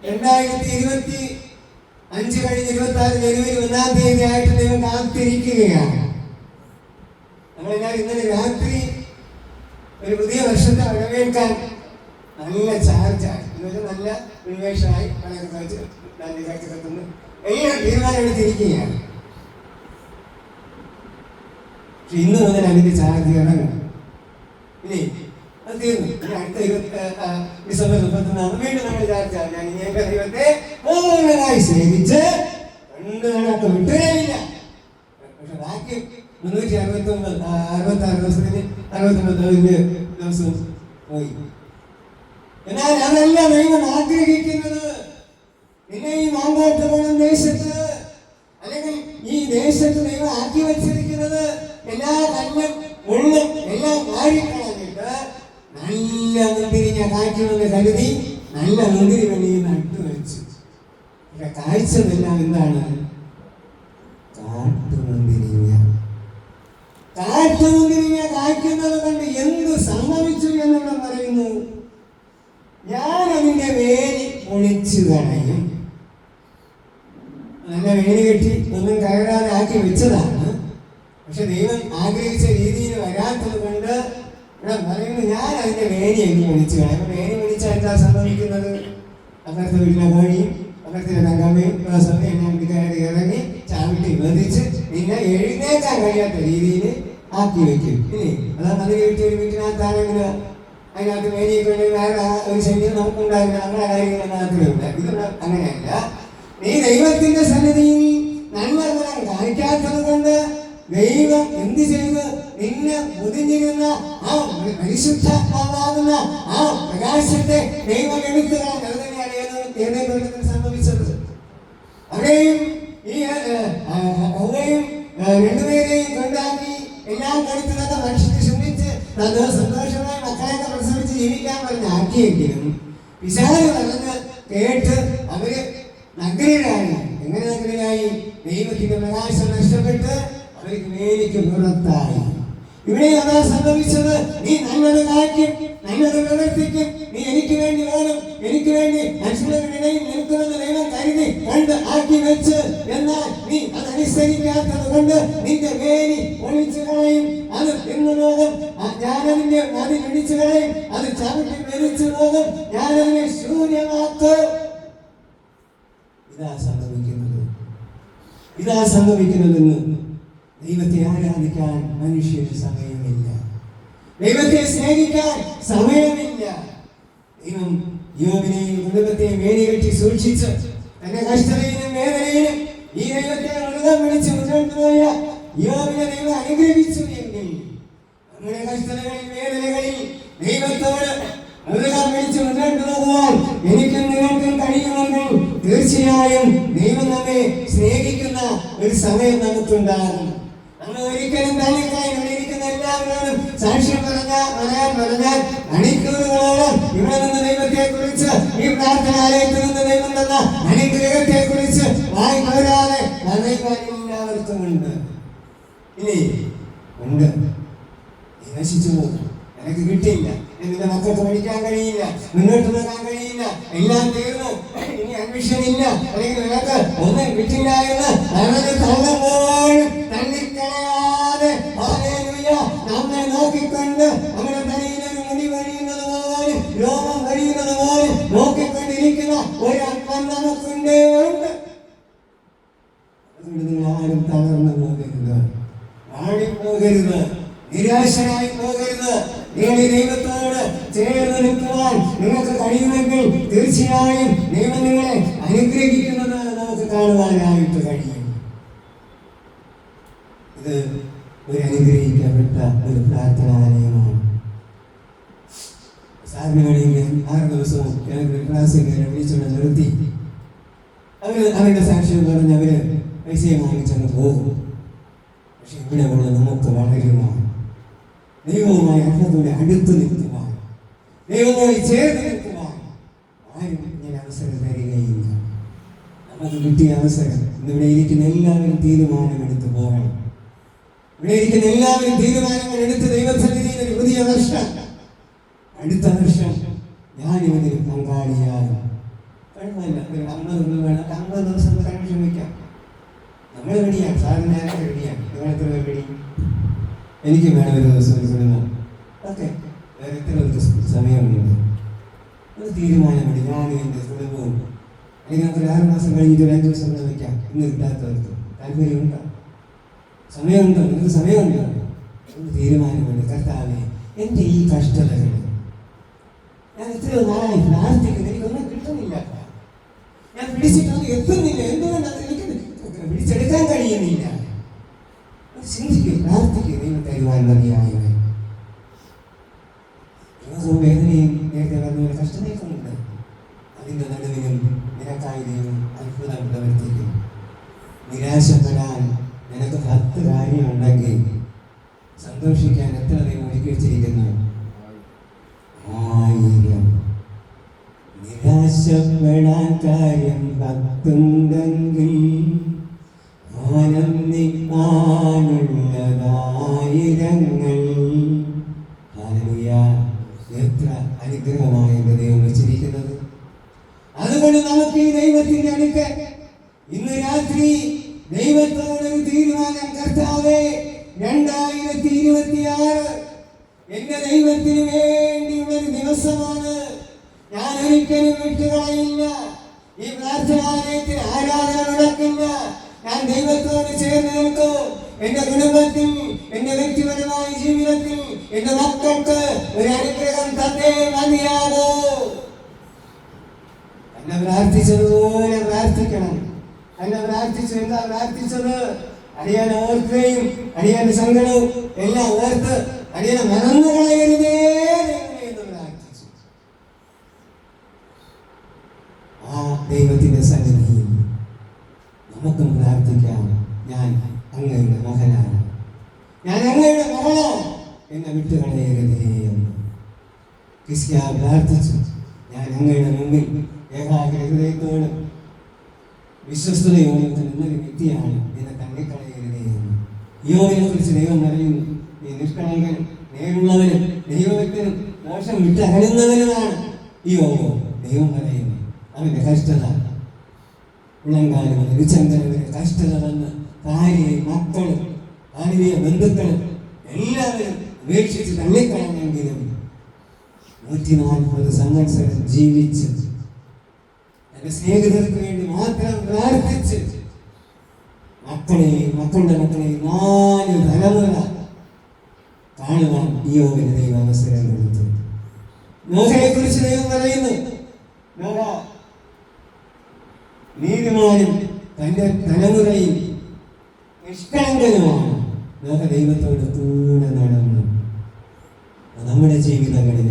A: 2025 കഴിഞ്ഞ് 26 ജനുവരി 1-ാം തീയതി ആയിട്ട് ദൈവം കാത്തിരിക്കുകയാണ്. നമ്മളെല്ലാവരും ഇന്നലെ രാത്രി ഒരു പുതിയ വർഷത്തെ വരവേൽക്കാൻ നല്ല ചാർജായി, നല്ല ഉന്മേഷമായി കണക്കൊക്കെ വെച്ച് കത്തുന്നു എല്ലാം തീരുമാനം എടുത്തിരിക്കുകയാണ്. പക്ഷെ ഇന്ന് മുതൽ അതിന്റെ ചാർജ് ഇറങ്ങും. ഇല്ലേ, അത് തീർന്നു. അടുത്ത ഡിസംബർ 31 വീണ്ടും നമ്മൾ ചാർജ് ആവും. ഞാൻ ഇനി എന്റെ ദൈവത്തെ പൂർണ്ണമായി സേവിച്ച് 2 നാളൊക്കെ വിട്ടുകയില്ല. പക്ഷെ ബാക്കി 366 ദിവസത്തിന് 69 ദിവസവും പോയി. എന്നാൽ അതല്ല ദൈവം ആഗ്രഹിക്കുന്നത്. നിന്നെ ഈ മാങ്കാട്ടുകുളം ദേശത്ത് അല്ലെങ്കിൽ ഈ ദേശത്ത് ദൈവം ആക്കി വച്ചിരിക്കുന്നത് എല്ലാ കല്ലും മുള്ളും എല്ലാം മാറിക്കളഞ്ഞിട്ട് നല്ല മുന്തിരിങ്ങ കായ്ക്കുമെന്ന് കരുതി നല്ല മുന്തിരി വള്ളിയെ നട്ടുവെച്ചു. പക്ഷെ കാഴ്ചതെല്ലാം എന്താണ്? കാട്ടുമുന്തിരിങ്ങ. കാട്ടുമുന്തിരിങ്ങ കായ്ക്കുന്നത് കൊണ്ട് എന്ത് സംഭവിച്ചു എന്നിവിടെ പറയുന്നു. ഞാൻ അതിന്റെ വേലി പൊളിച്ചു കളയും. നല്ല വേലി കെട്ടി ഒന്നും കയറാതെ ആക്കി വെച്ചതാണ്. പക്ഷെ ദൈവം ആഗ്രഹിച്ച രീതിയിൽ വരാത്തത് കൊണ്ട് ഇവിടെ പറയുന്നത് ഞാൻ അതിന്റെ വേണി എനിക്ക് വിളിച്ചു കളയാം. അപ്പൊ വേണി വിളിച്ചാൽ എന്താ സംഭവിക്കുന്നത്? അപ്പുറത്തെ വീട്ടിലെ കോഴിയും അപ്പുറത്തെ തങ്കമ്മയും സമയം എല്ലാം കയറി ഇറങ്ങി ചാവിട്ടി വധിച്ച് പിന്നെ എഴുന്നേക്കാൻ കഴിയാത്ത രീതിയിൽ ആക്കി വെക്കും. ഇല്ലേ? അതാണ് അതിന് വീട്ടിൽ ഒരു വീട്ടിനകത്താണെങ്കിലും അതിനകത്ത് വേദിയൊക്കെ ഉണ്ടെങ്കിൽ വേറെ ഒരു ശല്യം നമുക്കുണ്ടാവില്ല. അങ്ങനെ കാര്യങ്ങൾ മാത്രമേ. ഇത് അങ്ങനെയല്ല. നീ ദൈവത്തിന്റെ സന്നിധിയിൽ നന്മഗുണം കാണിക്കാത്തത് കൊണ്ട് ദൈവം എന്ത് ചെയ്ത് നിന്നെ മുതിഞ്ഞിരുന്ന ആ പരിശുദ്ധാത്മാവാകുന്ന ആ പ്രകാശത്തെ ദൈവം എടുത്തുകളാൻ. അത് തന്നെയാണ് ഏതെങ്കിലും സംഭവിച്ചത്. അവിടെയും ഈ അവിടെയും രണ്ടുപേരെയും കൊണ്ടാക്കി എല്ലാം കൊടുത്തതൊക്കെ മനുഷ്യനെ ശ്രമിച്ച് സന്തോഷമായി മക്കളെയൊക്കെ പ്രസവിച്ച് ജീവിക്കാൻ പറഞ്ഞ് ആക്കിയെങ്കിലും പിശാച് പറഞ്ഞ് കേട്ട് അവര് നഗ്നരായി. എങ്ങനെ നഗ്നരായി? ദൈവത്തിന്റെ പ്രകാശം നഷ്ടപ്പെട്ട് അവർക്ക് വേലിക്ക് പുറത്തായി. ഇവിടെ അതാ സംഭവിച്ചത്. നീ നല്ലത് കായ്ക്കും, നല്ലത് പ്രവർത്തിക്കും, നീ എനിക്ക് വേണ്ടി വേണം, എനിക്ക് വേണ്ടി മനുഷ്യരുടെ ഇടയിൽ നിൽക്കുമെന്ന് ദൈവം കരുതി കണ്ട് ആക്കി വെച്ച്, എന്നാൽ നീ അതനുസരിക്കാത്തത് കൊണ്ട് നിന്റെ വേലി ഒഴിച്ചു കളയും. അത് എന്ന് പോകും. ഞാനതിന്റെ അതിനൊഴിച്ചു കളയും. അത് ചവിട്ടി മെരിച്ചു പോകും. ഞാനതിനെ ശൂന്യമാക്കും. ഇതാ സംഭവിക്കുന്നതെന്ന്. ദൈവത്തെ ആരാധിക്കാൻ മനുഷ്യന് സമയമില്ല. ദൈവത്തെ സ്നേഹിക്കാൻ സമയമില്ല. ദൈവം യോബിനെയും കുടുംബത്തെയും വേലികെട്ടി സൂക്ഷിച്ച് തന്റെ കഷ്ടതയിലും വേദനയിലും ഈ ദൈവത്തെ മൃഗം വിളിച്ച് മുന്നോട്ട് പോയ യോബിനെ ദൈവം അനുഗ്രഹിച്ചു എങ്കിൽ നമ്മുടെ കഷ്ടതകളിൽ വേദനകളിൽ ദൈവത്തോട് മൃഗം വിളിച്ച് മുന്നോട്ട് പോകുവാൻ എനിക്കും നിങ്ങൾക്കും കഴിയുമെങ്കിൽ തീർച്ചയായും ദൈവം നമ്മെ സ്നേഹിക്കുന്ന ഒരു സമയം നമുക്കുണ്ടാകും. നമ്മൾ ഒരിക്കലും തള്ളിക്കളയും. ഇരിക്കുന്ന എല്ലാവരോടും സാക്ഷ്യം പറയാൻ മണിക്കൂറുകളോളം ഇവിടെ നിന്ന് ദൈവത്തെ കുറിച്ച്, ഈ പ്രാർത്ഥനാലയത്തിൽ നിന്ന് ദൈവം തന്ന അനുഗ്രഹത്തെ കുറിച്ച് വായി കവരാതെ പറയുവാൻ എല്ലാവർക്കും ഉണ്ട്. ഇല്ലേ? ഉണ്ട്. നശിച്ചു പോകും. എനിക്ക് കിട്ടിയില്ല, എന്റെ മക്കൾക്ക് പഠിക്കാൻ കഴിയില്ല, മുന്നോട്ട് പോകാൻ കഴിയില്ല, എല്ലാം തീർന്നു, ഇനി അഡ്മിഷൻ ഇല്ല, അല്ലെങ്കിൽ നിനക്ക് ഒന്നും കിട്ടില്ല എന്ന് അവന് തോന്നുമ്പോഴും തള്ളിക്കളയാതെ നമ്മെ നോക്കിക്കൊണ്ട് നമ്മുടെ തലയിലൊരു മുടി വഴിയുന്നത് പോലും രോമം വഴിയുന്നത് പോലും നോക്കിക്കൊണ്ടിരിക്കുന്ന ഒരപ്പം നമുക്കുണ്ട്. അതുകൊണ്ട് നിങ്ങൾ ആരും തളർന്നു പോകരുത്, ആടിപ്പോകരുത്, നിരാശനായി പോകരുത്. നിങ്ങൾ ദൈവത്തോട് ചേർന്ന് നിൽക്കുവാൻ നിങ്ങൾക്ക് കഴിയുമെങ്കിൽ തീർച്ചയായും ദൈവം നിങ്ങളെ അനുഗ്രഹിക്കുന്നത് നമുക്ക് കാണുവാനായിട്ട് കഴിയും. ഇത് ഒരു അനുഗ്രഹിക്കപ്പെട്ട ഒരു പ്രാർത്ഥനാലയമാണ്. സാറിനുകളിൽ 6 ദിവസവും ക്ലാസ്സിൽ വിളിച്ചുകൊണ്ട് നിർത്തി അവരുടെ സാക്ഷ്യം പറഞ്ഞ് അവര് പൈസയെ വാങ്ങിച്ചങ്ങ് പോകും. പക്ഷെ ഇവിടെ ഉള്ള നമുക്ക് വളരുവാൻ, ദൈവവുമായി അന്നതോടെ അടുത്ത് നിൽക്കുവാൻ, ദൈവവുമായി ചേർന്ന് നിൽക്കുവാൻ ആരും ഞാൻ അവസരം തരികയില്ല. നമുക്ക് കിട്ടിയ അവസരം ഇന്നിവിടെ ഇരിക്കുന്ന എല്ലാവരും തീരുമാനമെടുത്ത് പോകണം. ഇവിടെ ഇരിക്കുന്ന എല്ലാവരും തീരുമാനങ്ങൾ എടുത്ത് ദൈവസന്നിധിയിൽ ഒരു പുതിയ വർഷം, അടുത്ത വർഷം ഞാൻ ഇതിൽ പങ്കാളിയാകും. കഴിവല്ല, ഒരു 50 വേണം, 50 ദിവസം കൺഫ്യൂഷൻ വയ്ക്കാം. നമ്മൾ റെഡിയാണ്, സാറിന് ഞാനൊക്കെ റെഡിയാണ്. നിങ്ങളെത്ര പേർ റെഡി? എനിക്ക് വേണം ഒരു ദിവസം ഒരു കുടുംബം. ഓക്കെ, വേറെ എത്ര സമയമുണ്ട്? അത് തീരുമാനമുണ്ട്. ഞാനും എൻ്റെ കുടുംബവും, അല്ലെങ്കിൽ നമുക്ക് 6 മാസം കഴിഞ്ഞിട്ട് 5 ദിവസം കൂടെ വയ്ക്കാം. ഇന്ന് കിട്ടാത്തവർക്ക് താല്പര്യമുണ്ടോ? സമയമുണ്ടോ? നിങ്ങൾക്ക് സമയമുണ്ടോ? തീരുമാനമുണ്ട്. കർത്താവേ, എൻ്റെ ഈ കഷ്ടതകൾ ഞാൻ എത്രയോ നാളായി പ്രാർത്ഥിക്കുന്നു, എനിക്കൊന്നും കിട്ടുന്നില്ല, ഞാൻ പിടിച്ചിട്ടൊന്നും എത്തുന്നില്ല, എന്തുകൊണ്ടാണ് എനിക്ക് പിടിച്ചെടുക്കാൻ കഴിയുന്നില്ല. ചിന്തിക്കുക, പ്രാർത്ഥിക്കുക, ദൈവം തരുവാൻ മതിയായവൻ. ദിവസവും വേദനയും നേരത്തെ പറഞ്ഞ കഷ്ടതയൊക്കെ ഉണ്ട്. അതിൻ്റെ നടുവിലും നിനക്കായി ദൈവം അത്ഭുതം പ്രവർത്തിക്കും. നിരാശപ്പെടാൻ നിനക്ക് 10 കാര്യമുണ്ടെങ്കിൽ സന്തോഷിക്കാൻ എത്ര ദൈവം ഒരുക്കി വെച്ചിരിക്കുന്നു? 1000. നിരാശപ്പെടാൻ കാര്യം 10 ഉണ്ടെങ്കിൽ ആനന്ദിക്കാനുള്ളതായിരങ്ങൾ. ഹല്ലേലൂയ! എത്ര അനുഗ്രഹമായ ദൈവം വെച്ചിരിക്കുന്നത്. അതുകൊണ്ട് നമുക്ക് ഈ ദൈവത്തിന്റെ അടുക്കൽ ഇന്ന് രാത്രി ദൈവത്തോടൊരു തീരുമാനം, കർത്താവേ, ഞാൻ ഒരിക്കലും വിട്ടുകളയില്ല. ഈ പ്രാർത്ഥനാലയത്തിൽ ആരാധന മുടക്കില്ല. ഞാൻ ദൈവത്തോട് ചേർന്ന് നിൽക്കും. എന്റെ കുടുംബത്തിൽ, എന്റെ വ്യക്തിപരമായ ജീവിതത്തിൽ, എന്റെ മക്കൾക്ക് ഒരു അനുഗ്രഹം തന്നേ മതിയാകൂ. എന്നെ പ്രാർത്ഥിച്ചതുപോലെ പ്രാർത്ഥിക്കണം. എന്നെ പ്രാർത്ഥിച്ചു. എന്താ പ്രാർത്ഥിച്ചത്? അടിയാൻ ഓർക്കുകയും അടിയാന്റെ സങ്കടവും എല്ലാം ഓർത്ത് അടിയനെ മറന്നു കളയരുതേ എന്ന് പ്രാർത്ഥിച്ചു. ആ ദൈവത്തിന്റെ സന്നിധിയിൽ നമുക്കും പ്രാർത്ഥിക്കാം. ഞാൻ അങ്ങയുടെ മകനാണ്, ഞാൻ അങ്ങയുടെ മകളാണ്, എന്നെ വിട്ടുകളയരുതേ എന്ന് ക്രിസ്ത്യ പ്രാർത്ഥിച്ചു. ഞാൻ അങ്ങയുടെ മുമ്പിൽ ഏകാഗ്ര ഹൃദയത്തോട് വിശ്വസ്തയോടെ നിന്നൊരു വ്യക്തിയാണ്, എന്നെ തള്ളിക്കളയരുതേ എന്ന്. യോബിനെ കുറിച്ച് ദൈവം പറയുന്നു, ഈ നിഷ്കളങ്കൻ, നേരുള്ളവനും ദൈവഭക്തനും ദോഷം വിട്ടകലുന്നവനുമാണ് യോബ്. ദൈവം പറയുന്നു അവന്റെ കഷ്ടത, ഉള്ളങ്കാലം വിചങ്കരവരെ കഷ്ടത വന്ന് ഭാര്യയും മക്കളും ഭാര്യ ബന്ധുക്കളും എല്ലാവരും ഉപേക്ഷിച്ച് തള്ളിക്കളഞ്ഞെങ്കിലും 140 സംവത്സരം ജീവിച്ച് തന്റെ സ്നേഹിതർക്ക് വേണ്ടി മാത്രം പ്രാർത്ഥിച്ച് മക്കളുടെ മക്കളെ 4 തലമുറ കാണുവാൻ യോബിന് ദൈവം അവസരം കൊടുത്തു. നോഹയെ കുറിച്ച് ദൈവം പറയുന്നു, നോഹ നീതിമാനും തന്റെ തലമുറയിൽ നിഷ്കളങ്കനുമാണ്. നോഹ ദൈവത്തോട് കൂടെ നടന്നു. നമ്മുടെ ജീവിതങ്ങളിൽ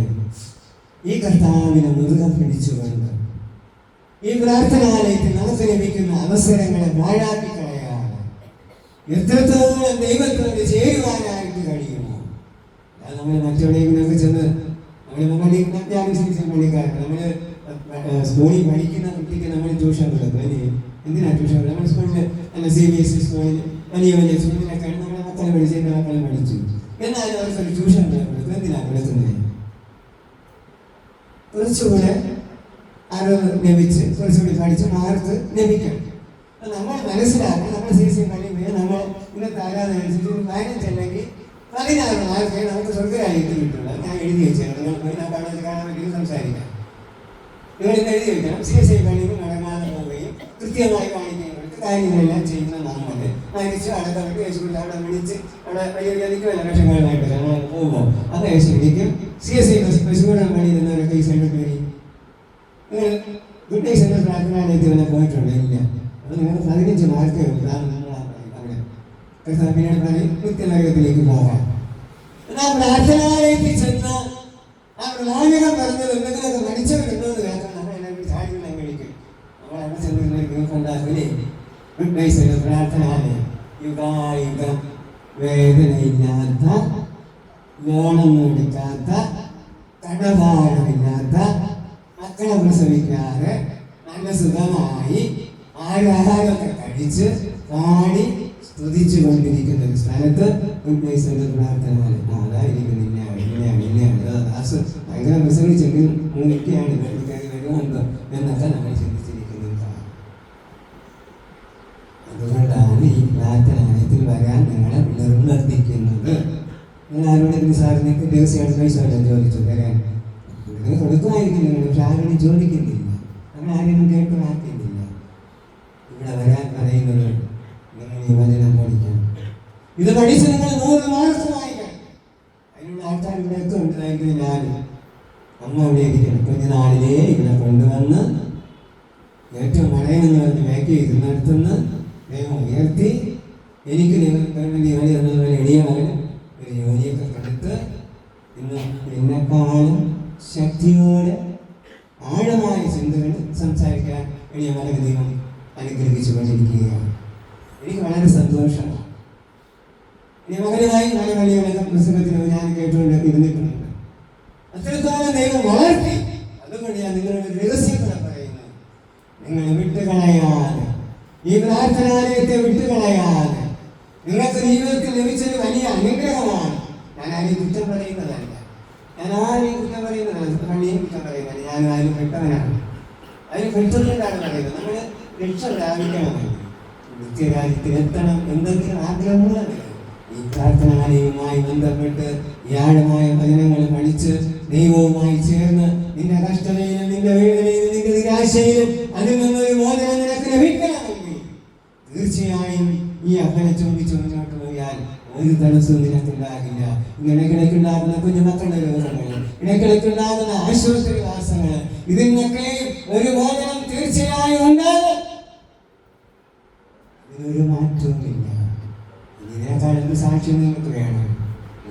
A: ഈ കർത്താവിനെ മുറുകെ പിടിച്ചുകൊണ്ട് ഈ പ്രാർത്ഥനാലയത്തിൽ നമുക്ക് ലഭിക്കുന്ന അവസരങ്ങളെ പാഴാക്കി കളയാതെ എത്രത്തോളം ദൈവത്തോട് ചേരുവാനായിട്ട് കഴിയുമോ? അത് നമ്മൾ മറ്റെവിടെയെങ്കിലുമൊക്കെ ചെന്ന് പള്ളിക്കാർക്ക് നമ്മള് സ്കൂളിൽ പഠിക്കുന്ന കുട്ടിക്ക് നമ്മൾ ട്യൂഷൻ കൊടുക്കും അല്ലേ? എന്തിനാ ട്യൂഷൻ? നമ്മുടെ സ്കൂളിൽ അല്ല CBSE സ്കൂളിൽ വലിയ സ്കൂളിലൊക്കെയാണ് നമ്മുടെ മക്കളെ പഠിച്ച് എൻ്റെ മക്കളെ പഠിച്ചു. എന്നാലും അവർക്കൊരു ട്യൂഷൻ കൊടുക്കും. എന്തിനാണ് കൊടുക്കുന്നത്? കുറച്ചുകൂടെ അറിവ് ലഭിച്ച് കുറച്ചുകൂടി പഠിച്ച് മാർക്ക് ലഭിക്കണം. അപ്പം നമ്മൾ മനസ്സിലാക്കണം, നമ്മൾ CBSE പള്ളിയിൽ നമ്മൾ ഇന്നത്തെ ആരാധന അനുസരിച്ച് 15 അല്ലെങ്കിൽ 16 മാർക്കേ നമുക്ക് സ്വർഗ്ഗരാജ്യത്തിൽ കിട്ടുള്ളൂ. ഞാൻ എഴുതി വെച്ചാണ്, നിങ്ങൾ പോയി കാണാൻ വേണ്ടി സംസാരിക്കാം. നിങ്ങൾ ഇന്ന് എഴുതി വെക്കണം. CBSE പള്ളിയിൽ നടങ്ങാതെ പോവുകയും കൃത്യമായി കാണിക്കുകയും കാര്യങ്ങളെല്ലാം ചെയ്യുന്ന നമ്മൾ മരിച്ച് അടക്കമിട്ട് യേശുവിൽ അവിടെ വിളിച്ച് അവിടെ വലിയ ഗതിക്കുമല്ല ലക്ഷങ്ങളുമായിട്ട് നമ്മൾ പോകുമ്പോൾ അത് യേശുവിളിക്കും. CSI പശുക്കൂടെ പണി നിന്നവരൊക്കെ ഈ സമയത്ത് വരി നിങ്ങൾ ഗുഡ് ഡേ സെന്റർ പ്രാർത്ഥനാലയത്തിൽ വരെ പോയിട്ടുണ്ട്? ഇല്ല. അപ്പോൾ നിങ്ങൾക്ക് 15 മാർക്കേ ഉള്ളൂ. അവിടെ പിന്നീട് പറയും നിത്യനരകത്തിലേക്ക് പോകാം. എന്നാൽ പ്രാർത്ഥനാലയത്തിൽ ചെന്ന് ആ പ്രവാചകൻ പറഞ്ഞത് എന്തെങ്കിലുമൊക്കെ മരിച്ചവരുണ്ടോ എന്ന് കേൾക്കാൻ നമ്മൾ എല്ലാവരും ചാടികളെ കഴിക്കും. നമ്മൾ അവിടെ ചെന്ന് കൊണ്ടാക്കില്ലേ ഗുഡ് ഡേ സെന്റർ പ്രാർത്ഥനാലയം യുഗായുഗം വേദനയില്ലാത്ത, ലോണൊന്നും എടുക്കാത്ത, കടഭാരമില്ലാത്ത, മക്കളെ പ്രസവിക്കാതെ നല്ല സുഖമായി ആഹാരമൊക്കെ കഴിച്ച് പാടി സ്തുതിച്ചു കൊണ്ടിരിക്കുന്ന ഒരു സ്ഥലത്ത് ഗുഡ് ഡേ സെന്റർ പ്രാർത്ഥനാലയം. അതായിരിക്കും ദാസ് ഭയങ്കര പ്രസംഗിച്ചെങ്കിൽ മുന്നിക്കാണ് കയറി വരുമെന്തോ എന്നൊക്കെ നമ്മൾ ചിന്തിച്ചിരിക്കുന്നത്. അതുകൊണ്ടാണ് ഈ പ്രാർത്ഥനാലയത്തിൽ വരാൻ നിങ്ങളെ നിർബന്ധിക്കുന്നത്. നിങ്ങൾ ആരോടെങ്കിലും സാറിനൊക്കെ ദിവസമായിട്ട് പൈസ വല്ലതും ചോദിച്ചു തരാൻ നിങ്ങൾ കൊടുക്കുമായിരിക്കും നിങ്ങൾ, പക്ഷെ ആരോടും ചോദിക്കുന്നില്ല, അങ്ങനെ ആരെയും കേട്ട് മാറ്റുന്നില്ല. ഇവിടെ വരാൻ പറയുന്നത് നിങ്ങൾ ഈ വചനം പഠിക്കണം. ഇത് പഠിച്ച് നിങ്ങൾ 100 മാർക്ക് വായിക്കണം. അതിനുള്ള ആൾക്കാർ ഇവിടെയൊക്കെ ഉണ്ടായിരിക്കും. ഞാൻ അമ്മ ഇവിടെ ഇരിക്കണം. കുഞ്ഞുനാളിലേ ഇവിടെ കൊണ്ടുവന്ന് ഏറ്റവും മഴയെന്ന് പറഞ്ഞ് മേക്ക് ചെയ്ത് നടത്തുന്ന ദൈവം ഉയർത്തി എനിക്ക് ഗവൺമെൻറ് ജോലി തന്നതുപോലെ എളിയ മകൻ ഒരു ജോലിയൊക്കെ കൊടുത്ത് ഇന്ന് എന്നെക്കാളും ശക്തിയോടെ ആഴമായ ചിന്തകൾ സംസാരിക്കാൻ എളിയ മകൻ ദൈവം അനുഗ്രഹിച്ചു കൊണ്ടിരിക്കുകയാണ്. എനിക്ക് വളരെ സന്തോഷമാണ്. എളിയ മകനുമായി നല്ല വലിയ പ്രസംഗത്തിന് ഞാൻ കേട്ടുകൊണ്ട് ഇരുന്നിട്ടുണ്ട്. അത്രത്തോളം ദൈവം വളർത്തി. അതുകൊണ്ട് ഞാൻ നിങ്ങളുടെ രഹസ്യങ്ങളെ പറയുന്നത്, നിങ്ങൾ വിട്ടുകളയാതെ, ഈ പ്രാർത്ഥനാലയത്തെ വിട്ടുകളയാതെ നിങ്ങൾക്ക് ജീവിതത്തിൽ ലഭിച്ചൊരു വലിയ അനുഗ്രഹമാണ്. ഞാൻ ആരെയും കുറ്റം പറയുന്നതല്ല, പള്ളിയും കുറ്റം പറയുന്നതല്ല. ഞാൻ ആരും പെട്ടവനാണ്, അതിന് പെട്ടെന്നുകൊണ്ടാണ് പറയുന്നത്. നമ്മൾ രക്ഷ പ്രാപിക്കണമെന്ന്, നിത്യരാജ്യത്തിലെത്തണം എന്തെങ്കിലും ആഗ്രഹമുള്ളത് ഈ പ്രാർത്ഥനാലയവുമായി ബന്ധപ്പെട്ട് ഈ ആഴമായ വചനങ്ങൾ പഠിച്ച് ദൈവവുമായി ചേർന്ന് നിന്റെ കഷ്ടതയിലും നിന്റെ വേദനയിലും നിന്റെ നിരാശയിലും അതിൽ നിന്നൊരു മോചനം നിനക്ക് ലഭിക്കണമെങ്കിൽ തീർച്ചയായും ഈ അപ്പനെ ചോദിച്ചു മുന്നോട്ട് പോയാൽ ഒരു തടസ്സവും നിനക്കുണ്ടാകില്ല. ഇടയ്ക്കിടയ്ക്കുണ്ടാകുന്ന കുഞ്ഞുമക്കളുടെ രോഗങ്ങൾ, ഇടയ്ക്കിടയ്ക്കുണ്ടാകുന്ന ആശുപത്രിവാസങ്ങൾ, ഇതിനൊക്കെ ഒരു മോചനം തീർച്ചയായും ഉണ്ടാകും. ഇതിനൊരു മാറ്റവുമില്ല. ഇതിനേക്കാളും സാക്ഷ്യം നിങ്ങൾക്ക് വേണം.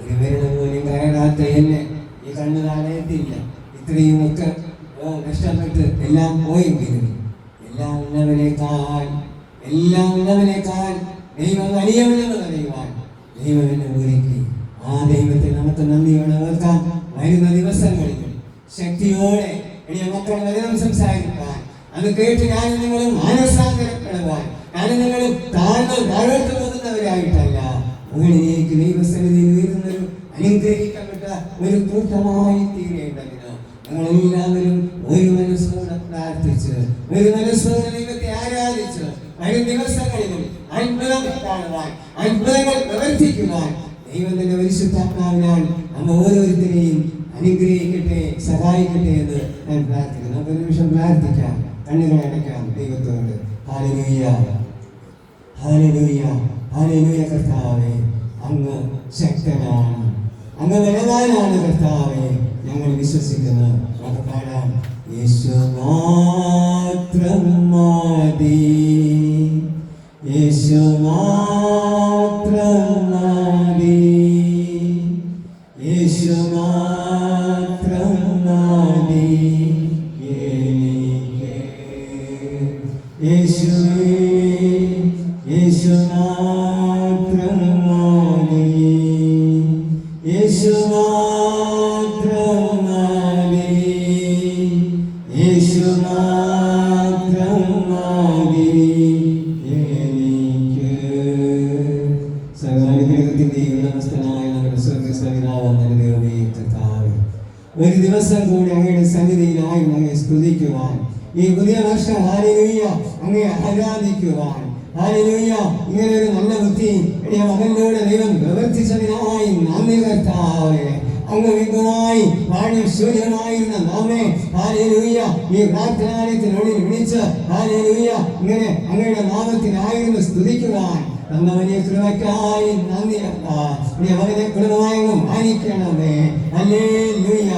A: ഒരു വിരൽ പോലും കയറാത്ത എന്നെ ഈ കണ്ണ് കാണത്തില്ല. ഇത്രയും ഒക്കെ നഷ്ടപ്പെട്ട് എല്ലാം പോയെങ്കിലും എല്ലാം ഉള്ളവനേക്കാൾ ദൈവം വലിയവനെന്ന് പറയുവാൻ ദൈവം എന്നെ ഒരുക്കി. ആ ദൈവത്തെ നമുക്ക് നന്ദിയോടെ ഓർക്കാൻ വരുന്ന ദിവസങ്ങളിൽ ശക്തിയോടെ എളിയ മക്കൾ വചനം സംസാരിക്കാൻ, അത് കേട്ട് ഞാനും നിങ്ങളും മാനസാന്തരപ്പെടുവാൻ, ഞാനും നിങ്ങളും താഴോട്ട് പോകുന്നവരായിട്ടല്ല, മുകളിലേക്ക് ദൈവസന്നിധിയിൽ ഉയരുന്നൊരു അനുഗ്രഹിക്കപ്പെട്ട ഒരു കൂട്ടമായി തീരേണ്ടതിന് നമ്മളെല്ലാവരും ഒരു മനസ്സോടെ പ്രാർത്ഥിച്ച്, ഒരു മനസ്സോടെ ദൈവത്തെ ആരാധിച്ച് വരും ദിവസങ്ങളിലും അത്ഭുതം കാണുവാൻ, അത്ഭുതങ്ങൾ പ്രവർത്തിക്കുവാൻ ദൈവത്തിന്റെ പരിശുദ്ധാത്മാവിനാൽ നമ്മ ഓരോരുത്തരെയും അനുഗ്രഹിക്കട്ടെ, സഹായിക്കട്ടെ എന്ന് ഞാൻ പ്രാർത്ഥിക്കുന്നു. നമുക്ക് ഒരു നിമിഷം പ്രാർത്ഥിക്കാം, കണ്ണുകൾ അടയ്ക്കാം ദൈവത്തോട്. Hallelujah, hallelujah, hallelujah. കർത്താവേ, അങ്ങ് ശക്തനാണ്, അങ്ങ് ബലവാനാണ്. കർത്താവേ, ഞങ്ങൾ വിശ്വസിക്കുന്നു. നമുക്ക് പാടാം. യേശു മാത്രം മതി, യേശു മാത്രം മതി, യേശു മാത്രം മതി എനിക്ക്. യേശുവേ, യേശു മാത്രം മതി, യേശു മാത്രം മതി, യേശു മാത്രം മതി എനിക്ക്. സകലഗ്രഹത്തിന്റെയും ഉടമസ്ഥനായ നമ്മുടെ സ്വർഗ്ഗസ്ഥനായ ദൈവമേ കർത്താവേ, ഒരു ദിവസം കൂടി അങ്ങയുടെ സന്നിധിയിലായി അങ്ങയെ സ്തുതിക്കുവാൻ, ഈ പുതിയ വർഷം ഹല്ലേലൂയ അങ്ങയെ ആരാധിക്കുവാൻ, ഹല്ലേലൂയ ഇങ്ങനെ ഒരു നല്ല ബുദ്ധി എളിയ മകനിലൂടെ ദൈവം പ്രവർത്തിച്ചതിനായി നന്ദി കർത്താവേ. അങ്ങ് വിഘ്നമായി വാഴും ശൂന്യമായിരുന്ന നമ്മെ ഹല്ലേലൂയ ഈ പ്രാർത്ഥനാലയത്തിനുള്ളിൽ വിളിച്ച് ഹല്ലേലൂയ ഇങ്ങനെ അങ്ങയുടെ നാമത്തിനായിരുന്നു സ്തുതിക്കുവാൻ തന്ന വലിയ കൃപയ്ക്കായി നന്ദി. മകനെ കുടുംബമായി മാനിക്കണമേ. ഹല്ലേലൂയ.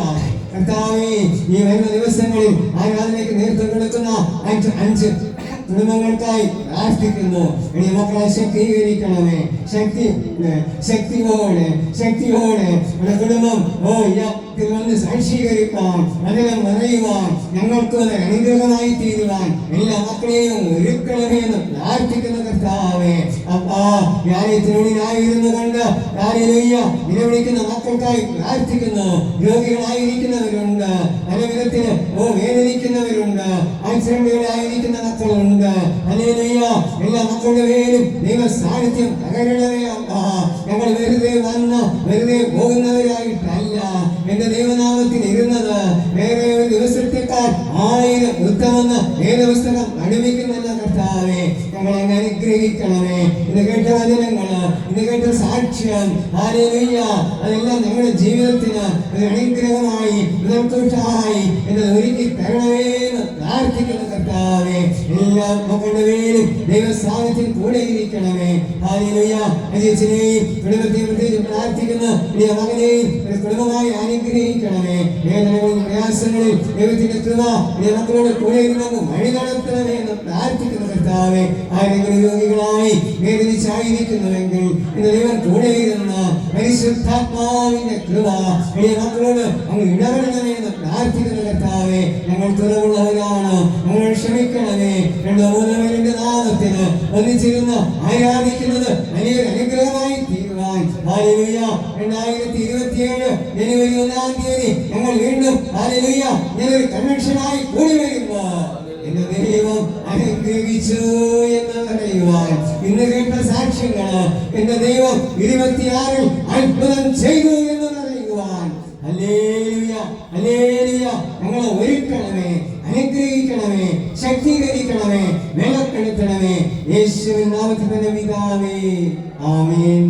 A: കർത്താവേ, ഈ വരുന്ന ദിവസങ്ങളിൽ ആരാധനയ്ക്ക് നേതൃത്വം കൊടുക്കുന്ന 5 കുടുംബങ്ങൾക്കായി പ്രാർത്ഥിക്കുന്നു. എളിയ മക്കളെ ശക്തീകരിക്കണമേ. ശക്തിയോടെ നമ്മുടെ കുടുംബം വന്ന് സാക്ഷീകരിക്കാൻ, വചനം പറയുവാൻ, ഞങ്ങൾക്ക് അനുഗ്രഹമായി തീരുവാൻ എല്ലാ മക്കളെയും ഒരുക്കണമേ എന്ന് പ്രാർത്ഥിക്കുന്ന കർത്താവേ. ധ്യാനത്തിനുള്ളിലായിരുന്നു കൊണ്ട് നിലവിളിക്കുന്ന മക്കൾക്കായി പ്രാർത്ഥിക്കുന്നു. രോഗികളായിരിക്കുന്നവരുണ്ട്, പല വിധത്തിന് വേദനിക്കുന്നവരുണ്ട്, ആക്സിഡന്റുകളായിരിക്കുന്ന മക്കളുണ്ട്. ഹല്ലേലൂയ. എല്ലാ മക്കളുടെ പേരും ദൈവ സാന്നിധ്യം പകരണമേ. ഞങ്ങൾ വെറുതെ പോകുന്നവരായിട്ടല്ല എന്റെ ദൈവനാമത്തിൽ ഇരുന്നത്. വേറെ ഒരു ദിവസത്തെക്കാൾ 1000 ഉത്തമെന്ന് വേദപുസ്തകം പഠിപ്പിക്കുമെന്ന കർത്താവേ, ഞങ്ങളെ അനുഗ്രഹിക്കണമേ. ഇത് കേട്ട വചനങ്ങള്, ഇത് കേട്ട സാക്ഷ്യം, ഹല്ലേലൂയ, അതെല്ലാം ഞങ്ങളുടെ ജീവിതത്തിന് ഒരു അനുഗ്രഹമായി മുതൽക്കൂട്ടായി എന്നത് ഒരുക്കി തരണമേ എന്ന് പ്രാർത്ഥിക്കുന്ന കർത്താവേ. എല്ലാ മക്കളുടെ പേരും ദൈവ സാന്നിധ്യം കൂടെ ഇരിക്കണമേ. ഹല്ലേലൂയ. അജയനെയും കുടുംബത്തെയും പ്രത്യേകിച്ച് പ്രാർത്ഥിക്കുന്ന ഈ മകനെയും ഒരു കുടുംബമായി അനുഗ്രഹിക്കണമേ. വേദനകളിൽ പ്രയാസങ്ങളിൽ ദൈവത്തിന്റെ കൃപ ഈ മക്കളുടെ കൂടെ ഇരുന്ന് വഴി നടത്തണമേ എന്ന് പ്രാർത്ഥിക്കുന്ന കർത്താവേ. ആരെങ്കിലും രോഗികളായി വേദനിച്ചായിരിക്കുന്നുവെങ്കിൽ ഇന്ന് ദൈവം കൂടെ ഇരുന്ന പരിശുദ്ധാത്മാവിന്റെ കൃപ ഈ മക്കളോട് അങ്ങ് ഇടപെടണമേ എന്ന് പ്രാർത്ഥിക്കുന്ന കർത്താവേ. ഞങ്ങൾ കുറവുള്ളവരാണ്, ഞങ്ങൾ ക്ഷമിക്കണമേ. 2-3 പേരുടെ നാമത്തിന് ഒന്നിച്ചിരുന്ന് ആരാധിക്കുന്നത് വലിയൊരു അനുഗ്രഹമായി തീരുവാൻ. ഹല്ലേലൂയ. 2027 ജനുവരി 1-ാം തീയതി ഞങ്ങൾ വീണ്ടും ഹല്ലേലൂയ ഞാനൊരു കൺവെൻഷനായി കൂടി വരുമ്പോൾ എന്റെ ദൈവം അനുഗ്രഹിച്ചു എന്ന് പറയുവാൻ, ഇന്ന് കേട്ട സാക്ഷ്യങ്ങള് എന്റെ ദൈവം 26-ൽ അത്ഭുതം ചെയ്തു എന്ന് പറയുവാൻ. Hallelujah, hallelujah. ഞങ്ങളെ ഒരുക്കണമേ, അനുഗ്രഹിക്കണമേ, ശക്തീകരിക്കണമേ, ബലപ്പെടുത്തണമേ. യേശുവിൻ നാമത്തിൽ തന്നെ പിതാവേ, ആമേൻ.